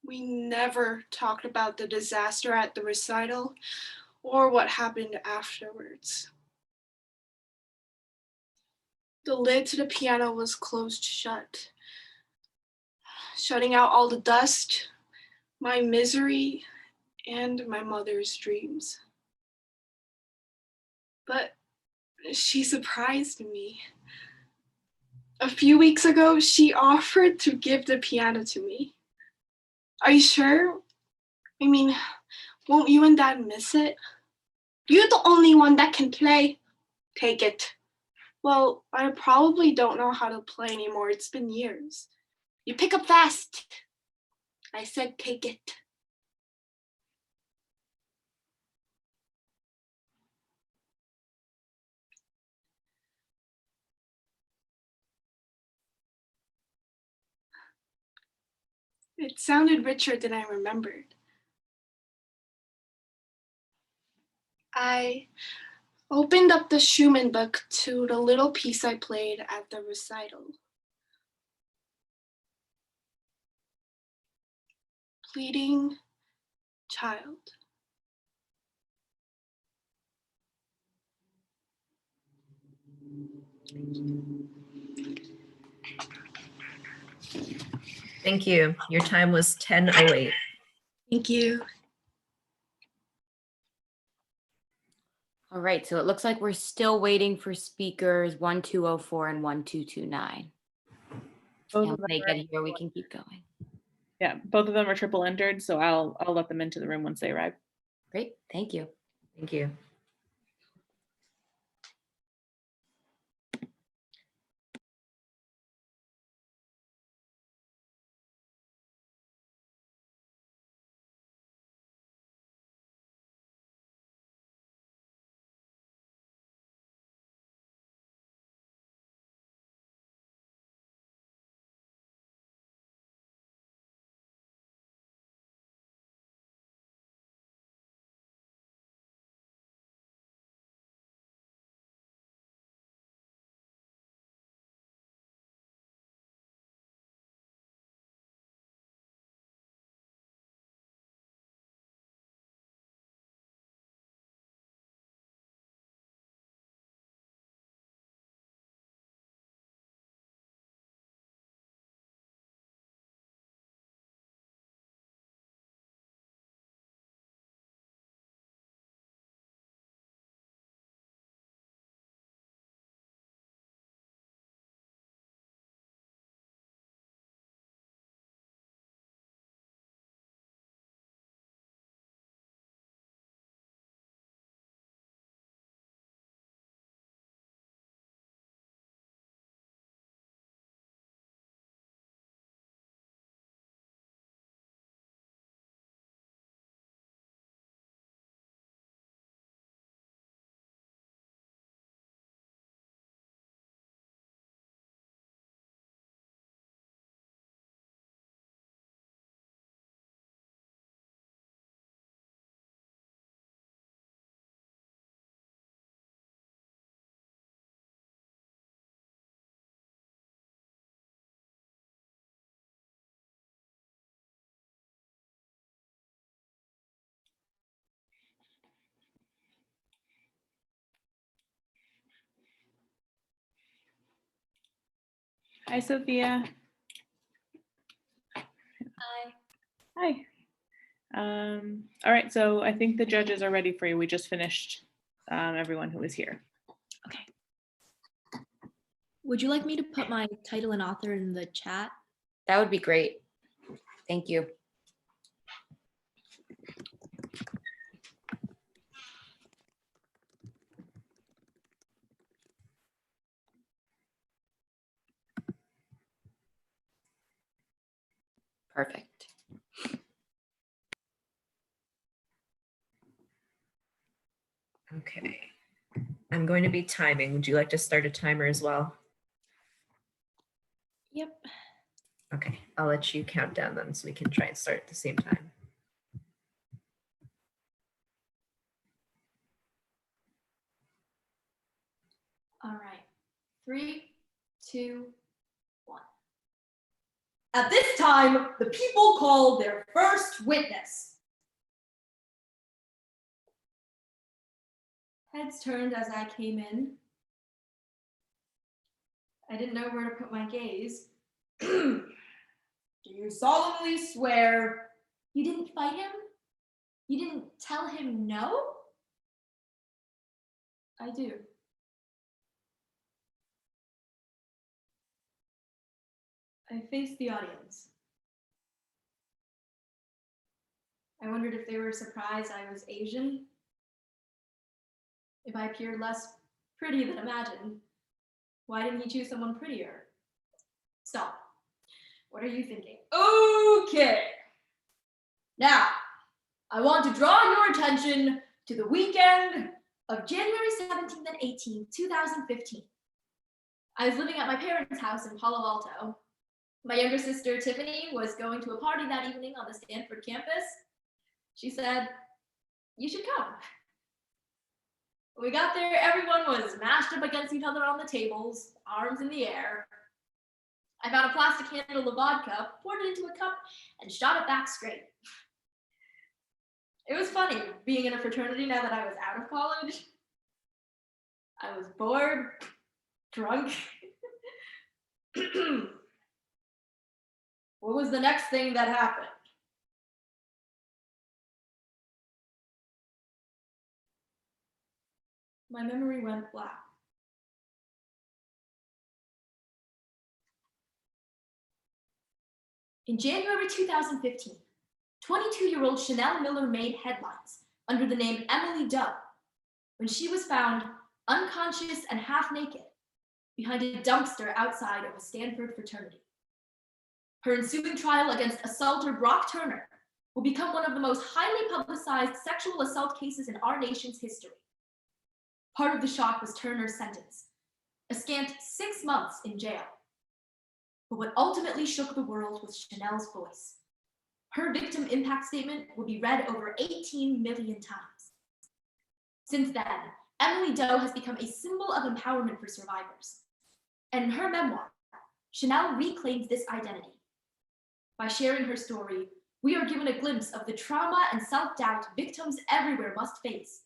we never talked about the disaster at the recital or what happened afterwards. The lid to the piano was closed shut, shutting out all the dust, my misery, and my mother's dreams. But she surprised me. A few weeks ago, she offered to give the piano to me. Are you sure? I mean, won't you and Dad miss it? You're the only one that can play. Take it. Well, I probably don't know how to play anymore. It's been years. You pick up fast. I said take it. It sounded richer than I remembered. I opened up the Schumann book to the little piece I played at the recital. Pleading child. Thank you. Your time was 10:08. Thank you. All right, so it looks like we're still waiting for speakers 1204 and 1229. Both And of when they them get are- here, we can keep going. Yeah, both of them are triple entered, so I'll let them into the room once they arrive. Great, thank you. Thank you. Hi, Sophia. Hi. Hi. All right, so I think the judges are ready for you. We just finished everyone who was here. Would you like me to put my title and author in the chat? That would be great. Thank you. Perfect. Okay. I'm going to be timing. Would you like to start a timer as well? Yep. Okay, I'll let you count down then so we can try and start at the same time. All right. 3, 2, 1. At this time, the people called their first witness. Heads turned as I came in. I didn't know where to put my gaze. Do you solemnly swear you didn't fight him? You didn't tell him no? I do. I faced the audience. I wondered if they were surprised I was Asian, if I appeared less pretty than imagined. Why didn't he choose someone prettier? Stop. What are you thinking? Okay. Now, I want to draw your attention to the weekend of January 17th and 18th, 2015. I was living at my parents' house in Palo Alto. My younger sister, Tiffany, was going to a party that evening on the Stanford campus. She said, "You should come." When we got there, everyone was mashed up against each other on the tables, arms in the air. I found a plastic handle of vodka, poured it into a cup, and shot it back straight. It was funny being in a fraternity now that I was out of college. I was bored, drunk. What was the next thing that happened? My memory went black. In January 2015, 22-year-old Chanel Miller made headlines under the name Emily Doe when she was found unconscious and half naked behind a dumpster outside of a Stanford fraternity. Her ensuing trial against assaulter Brock Turner will become one of the most highly publicized sexual assault cases in our nation's history. Part of the shock was Turner's sentence, a scant 6 months in jail. But what ultimately shook the world was Chanel's voice. Her victim impact statement will be read over 18 million times. Since then, Emily Doe has become a symbol of empowerment for survivors. And in her memoir, Chanel reclaims this identity. By sharing her story, we are given a glimpse of the trauma and self-doubt victims everywhere must face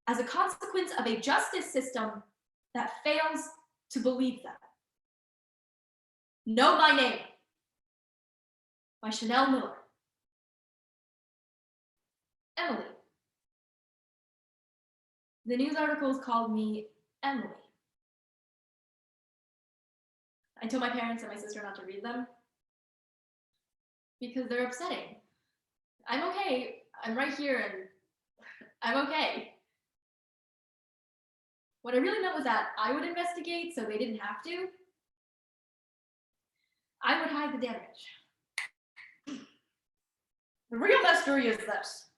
as a consequence of a justice system that fails to believe them. Know My Name by Chanel Miller. Emily. The news articles called me Emily. I told my parents and my sister not to read them because they're upsetting. I'm okay. I'm right here and I'm okay. What I really meant was that I would investigate so they didn't have to. I would hide the damage. The real mystery is this.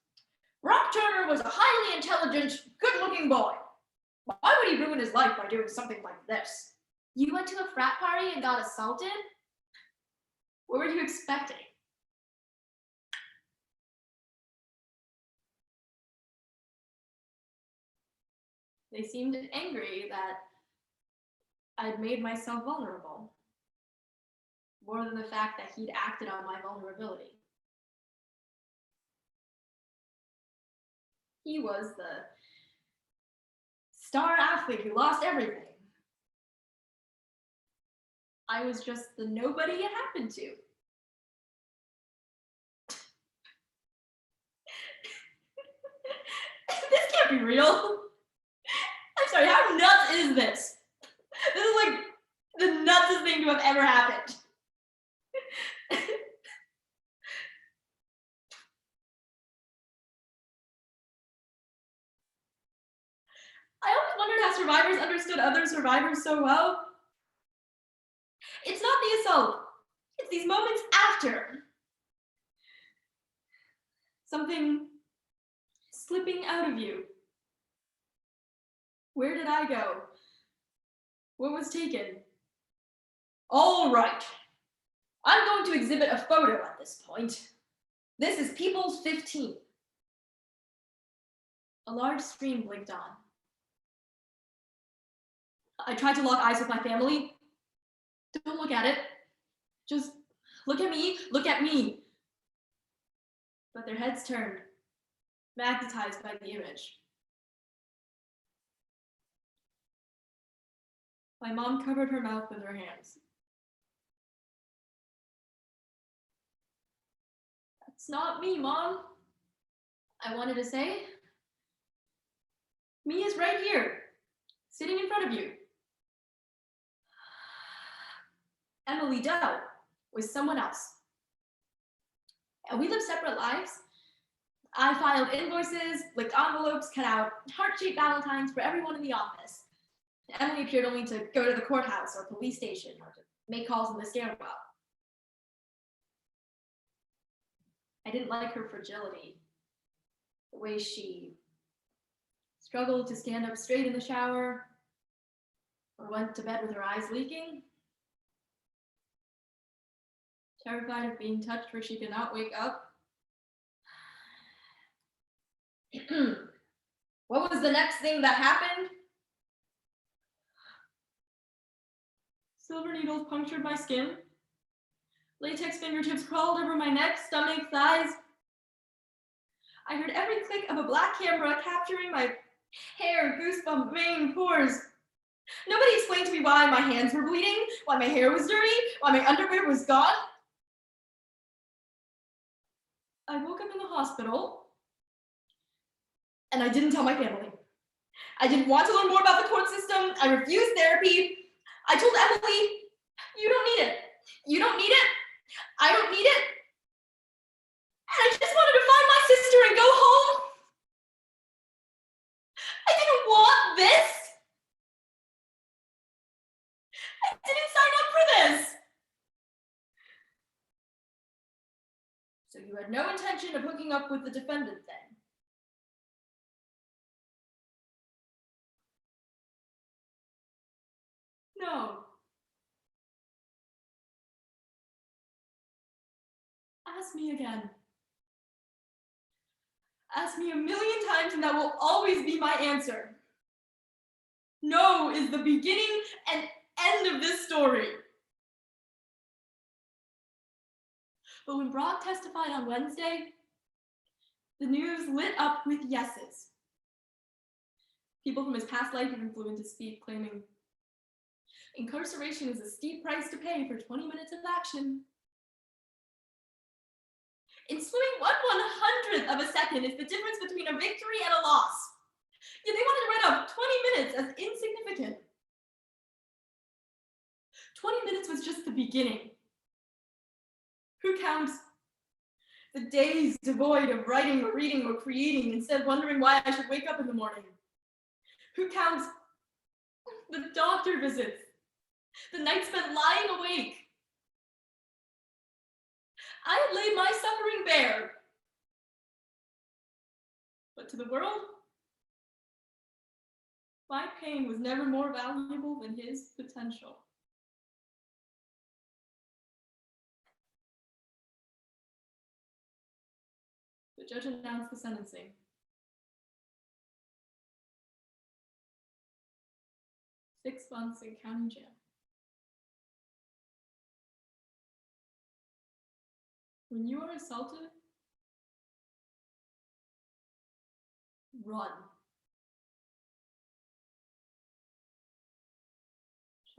Brock Turner was a highly intelligent, good-looking boy. Why would he ruin his life by doing something like this? You went to a frat party and got assaulted? What were you expecting? They seemed angry that I'd made myself vulnerable, more than the fact that he'd acted on my vulnerability. He was the star athlete who lost everything. I was just the nobody it happened to. This can't be real. I'm sorry, how nuts is this? This is like the nutsest thing to have ever happened. I always wondered how survivors understood other survivors so well. It's not the assault, it's these moments after. Something slipping out of you. Where did I go? What was taken? All right. I'm going to exhibit a photo at this point. This is People's 15. A large screen blinked on. I tried to lock eyes with my family. Don't look at it. Just look at me, look at me. But their heads turned, magnetized by the image. My mom covered her mouth with her hands. That's not me, Mom. I wanted to say. Me is right here, sitting in front of you. Emily Doe was someone else. And we lived separate lives. I filed invoices, licked envelopes, cut out heart-shaped valentines for everyone in the office. Emily appeared only to go to the courthouse or police station or to make calls in the stairwell. I didn't like her fragility, the way she struggled to stand up straight in the shower or went to bed with her eyes leaking. Terrified of being touched where she could not wake up. What was the next thing that happened? Silver needles punctured my skin. Latex fingertips crawled over my neck, stomach, thighs. I heard every click of a black camera capturing my hair, goosebump, vein, pores. Nobody explained to me why my hands were bleeding, why my hair was dirty, why my underwear was gone. I woke up in the hospital, and I didn't tell my family. I didn't want to learn more about the court system. I refused therapy. I told Emily, you don't need it. You don't need it. I don't need it. And I just wanted to find my sister and go home. I didn't want this. I didn't sign up for this. So you had no intention of hooking up with the defendant then? No. Ask me again. Ask me a million times and that will always be my answer. No is the beginning and end of this story. But when Brock testified on Wednesday, the news lit up with yeses. People from his past life even flew into speak, claiming, incarceration is a steep price to pay for 20 minutes of action. In swimming 1/100th of a second is the difference between a victory and a loss. Yet they wanted to write off 20 minutes as insignificant. 20 minutes was just the beginning. Who counts the days devoid of writing or reading or creating, instead wondering why I should wake up in the morning? Who counts the doctor visits, the nights spent lying awake? I had laid my suffering bare. But to the world, my pain was never more valuable than his potential. The judge announced the sentencing. "6 months in county jail." When you are assaulted, run.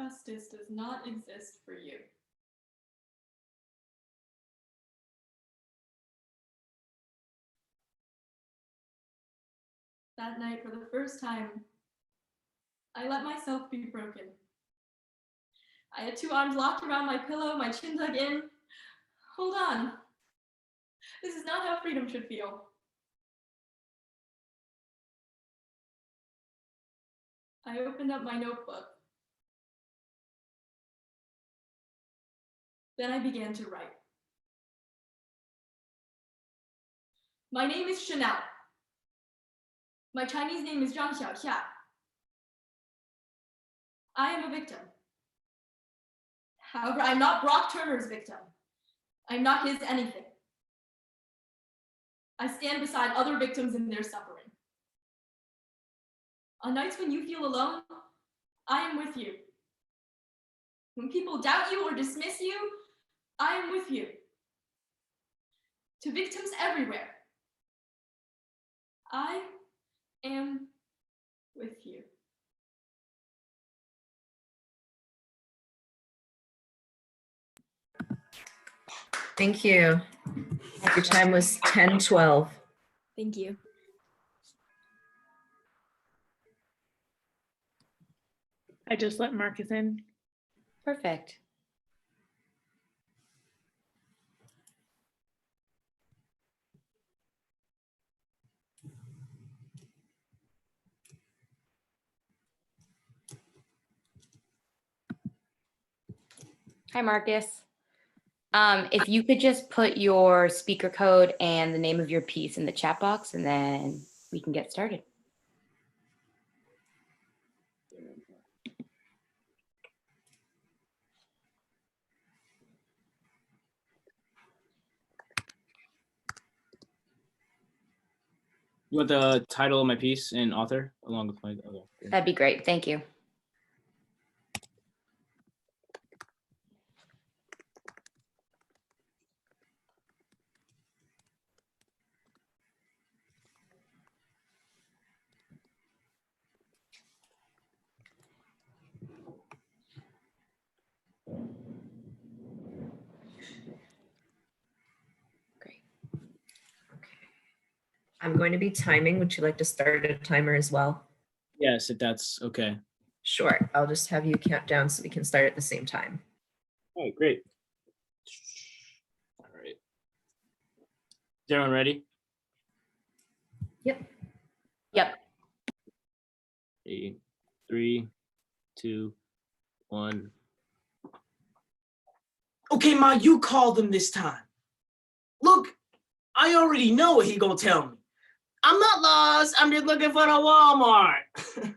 Justice does not exist for you. That night, for the first time, I let myself be broken. I had two arms locked around my pillow, my chin dug in. Hold on. This is not how freedom should feel. I opened up my notebook. Then I began to write. My name is Chanel. My Chinese name is Zhang Xiaoxia. I am a victim. However, I'm not Brock Turner's victim. I'm not his anything. I stand beside other victims in their suffering. On nights when you feel alone, I am with you. When people doubt you or dismiss you, I am with you. To victims everywhere, I am with you. Thank you. Your time was 10:12. Thank you. I just let Marcus in. Perfect. Hi, Marcus. If you could just put your speaker code and the name of your piece in the chat box, and then we can get started. You want the title of my piece and author along with my other? That'd be great. Thank you. Great. I'm going to be timing. Would you like to start a timer as well? Yes, if that's okay. Sure. I'll just have you count down so we can start at the same time. All right, great. All right. Is everyone ready? Yep. Yep. 3, 2, 1. Okay, Ma, you called him this time. Look, I already know what he gonna tell me. I'm not lost. I'm just looking for the Walmart.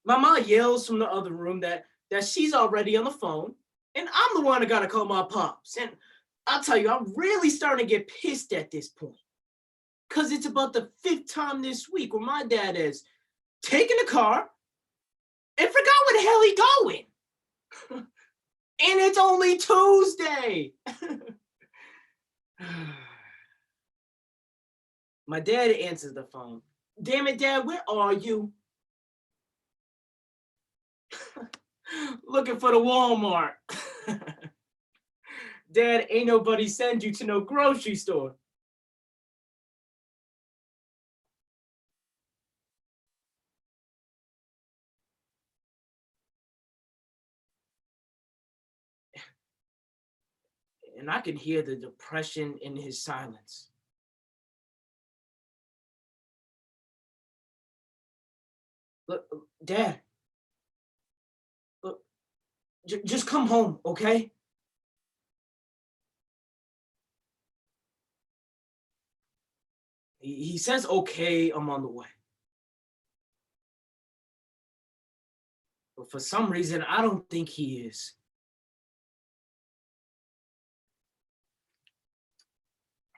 Mama yells from the other room that she's already on the phone, and I'm the one that gotta call my pops. And I'll tell you, I'm really starting to get pissed at this point. Cause it's about the 5th time this week where my dad has taken the car and forgot where the hell he going. And it's only Tuesday. My dad answers the phone. Damn it, Dad, where are you? Looking for the Walmart. Dad, ain't nobody send you to no grocery store. And I could hear the depression in his silence. Look, Dad. Look, just come home, okay? He says, okay, I'm on the way. But for some reason, I don't think he is.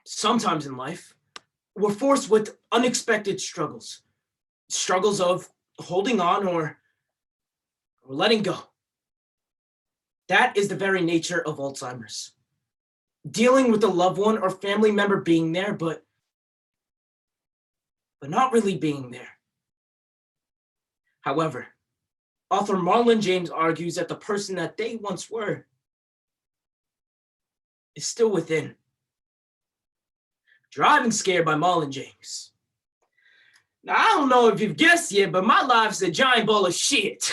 Sometimes in life, we're forced with unexpected struggles. Struggles of holding on or letting go. That is the very nature of Alzheimer's. Dealing with a loved one or family member being there, but not really being there. However, Author Marlon James argues that the person that they once were is still within. Driving Scared by Marlon James. Now, I don't know if you've guessed yet, but my life's a giant ball of shit.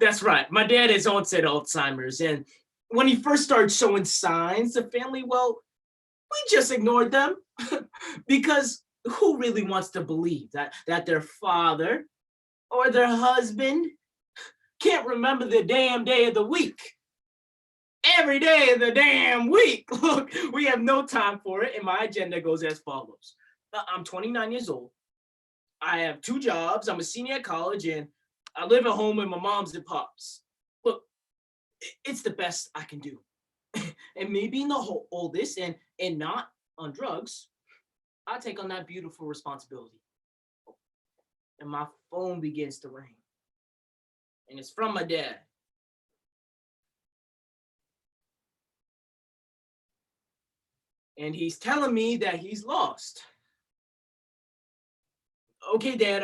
That's right. My dad has onset Alzheimer's, and when he first started showing signs, the family, well, we just ignored them because who really wants to believe that their father or their husband can't remember the damn day of the week? Every day of the damn week. Look, we have no time for it, and my agenda goes as follows. I'm 29 years old. I have 2 jobs. I'm a senior at college, and I live at home with my moms and pops. Look, it's the best I can do. And me being the oldest and not on drugs, I take on that beautiful responsibility. And my phone begins to ring. And it's from my dad. And he's telling me that he's lost. Okay, Dad,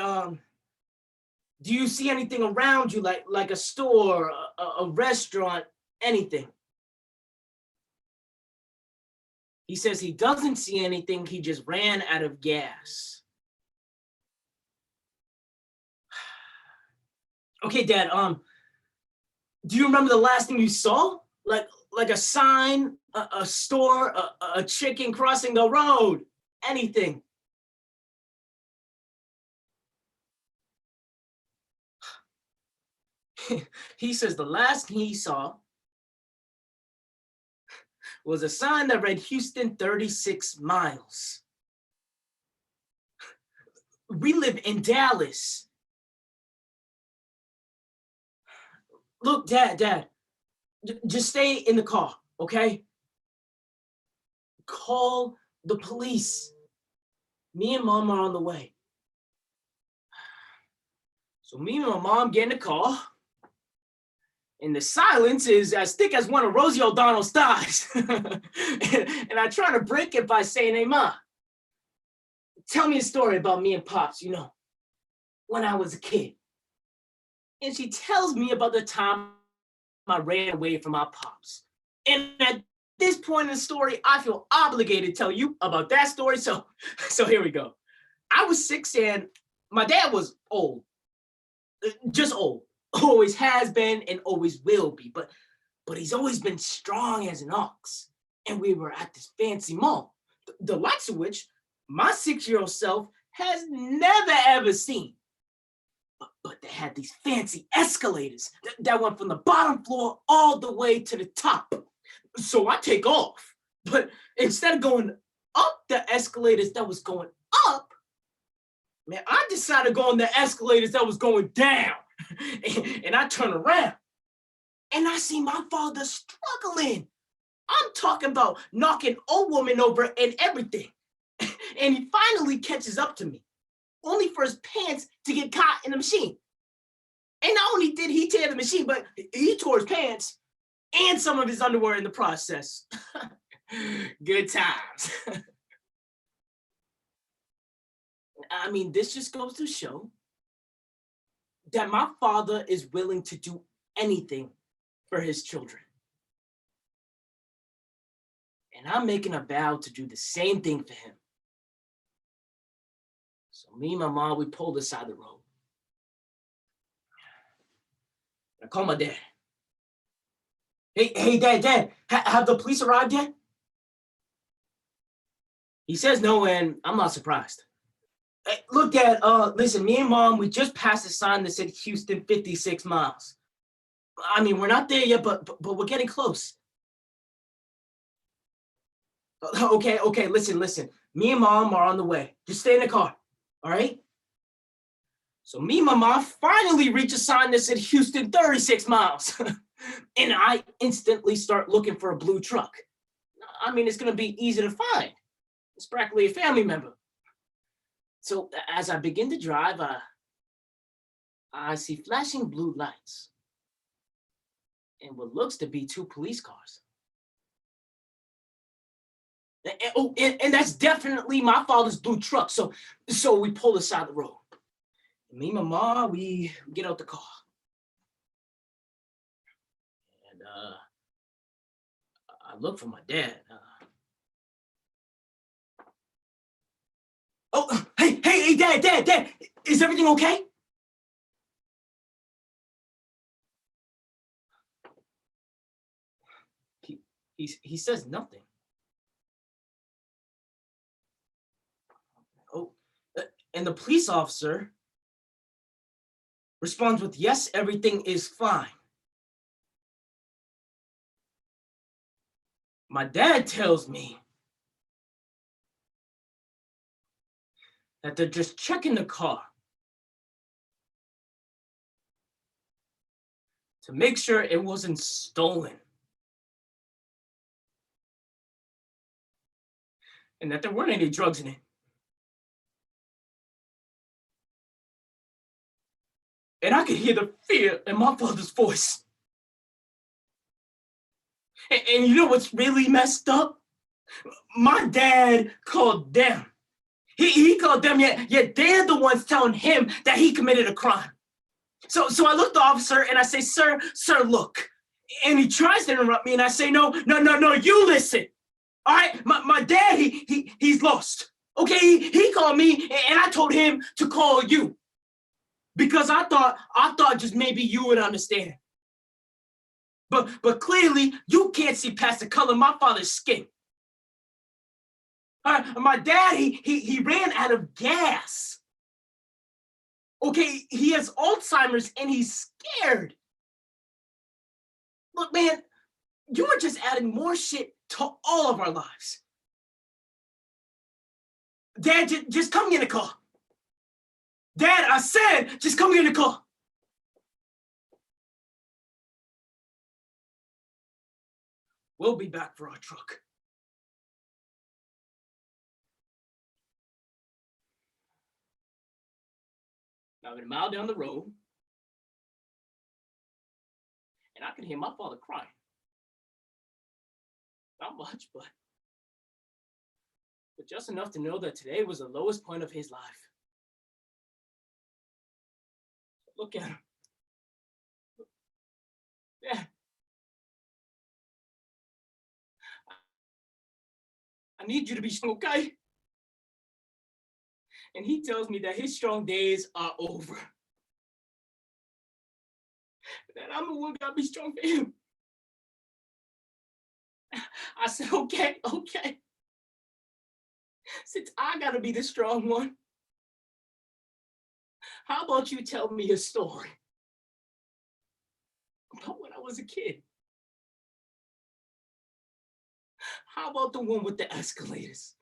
do you see anything around you, like a store, a restaurant, anything? He says he doesn't see anything, he just ran out of gas. Okay, Dad, do you remember the last thing you saw? Like a sign, a store, a chicken crossing the road, anything? He says the last thing he saw was a sign that read Houston 36 miles. We live in Dallas. Look, Dad, just stay in the car, okay? Call the police. Me and Mom are on the way. So me and my mom get in the car, and the silence is as thick as one of Rosie O'Donnell's thighs. and I try to break it by saying, "Hey, Ma, tell me a story about me and Pops, when I was a kid." And she tells me about the time I ran away from my Pops. And at this point in the story, I feel obligated to tell you about that story. So here we go. I was 6 and my dad was old, just old. Always has been and always will be, but he's always been strong as an ox. And we were at this fancy mall, the likes of which my 6-year-old self has never ever seen. But they had these fancy escalators that went from the bottom floor all the way to the top. So I take off, but instead of going up the escalators that was going up, man, I decided to go on the escalators that was going down. And I turn around and I see my father struggling. I'm talking about knocking old woman over and everything. And he finally catches up to me, only for his pants to get caught in the machine. And not only did he tear the machine, but he tore his pants and some of his underwear in the process. Good times. I mean, this just goes to show that my father is willing to do anything for his children. And I'm making a vow to do the same thing for him. So me and my mom, we pulled aside the road. I call my dad. Hey, Dad, have the police arrived yet? He says no, and I'm not surprised. Hey, look, Dad, listen, me and Mom, we just passed a sign that said Houston 56 miles. I mean, we're not there yet, but we're getting close. Okay, listen. Me and Mom are on the way. Just stay in the car, all right? So me and my mom finally reach a sign that said Houston 36 miles. And I instantly start looking for a blue truck. I mean, it's gonna be easy to find. It's practically a family member. So as I begin to drive, I see flashing blue lights and what looks to be 2 police cars. And that's definitely my father's blue truck. So we pull aside the road. Me and my mom, we get out the car. look for my dad. Oh, hey, Dad, is everything okay? He says nothing. Oh, and the police officer responds with, yes, everything is fine. My dad tells me that they're just checking the car to make sure it wasn't stolen. And that there weren't any drugs in it. And I could hear the fear in my father's voice. And you know what's really messed up? My dad called them. He called them, yet they're the ones telling him that he committed a crime. So I look at the officer and I say, sir, look. And he tries to interrupt me and I say, no, you listen. All right, my dad, he's lost. Okay, he called me and I told him to call you. Because I thought just maybe you would understand. But clearly you can't see past the color of my father's skin. My dad, he ran out of gas. Okay, he has Alzheimer's and he's scared. Look, man, you are just adding more shit to all of our lives. Dad, just come get in the car. Dad, I said, just come get in the car. We'll be back for our truck. Now, a mile down the road, and I could hear my father crying. Not much, but just enough to know that today was the lowest point of his life. Look at him. Yeah. I need you to be strong, okay? And he tells me that his strong days are over. That I'm the one gotta be strong for him. I said, okay. Since I gotta be the strong one, how about you tell me a story about when I was a kid? How about the one with the escalators?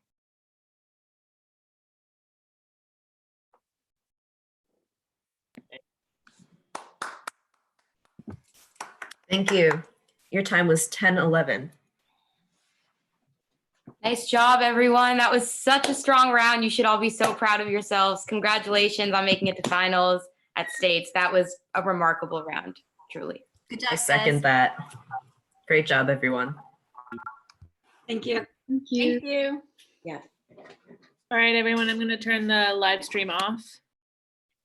Thank you. Your time was 10:11. Nice job, everyone. That was such a strong round. You should all be so proud of yourselves. Congratulations on making it to finals at States. That was a remarkable round, truly. Good job, I second that. Great job, everyone. Thank you. Thank you. Yeah. All right, everyone, I'm going to turn the live stream off.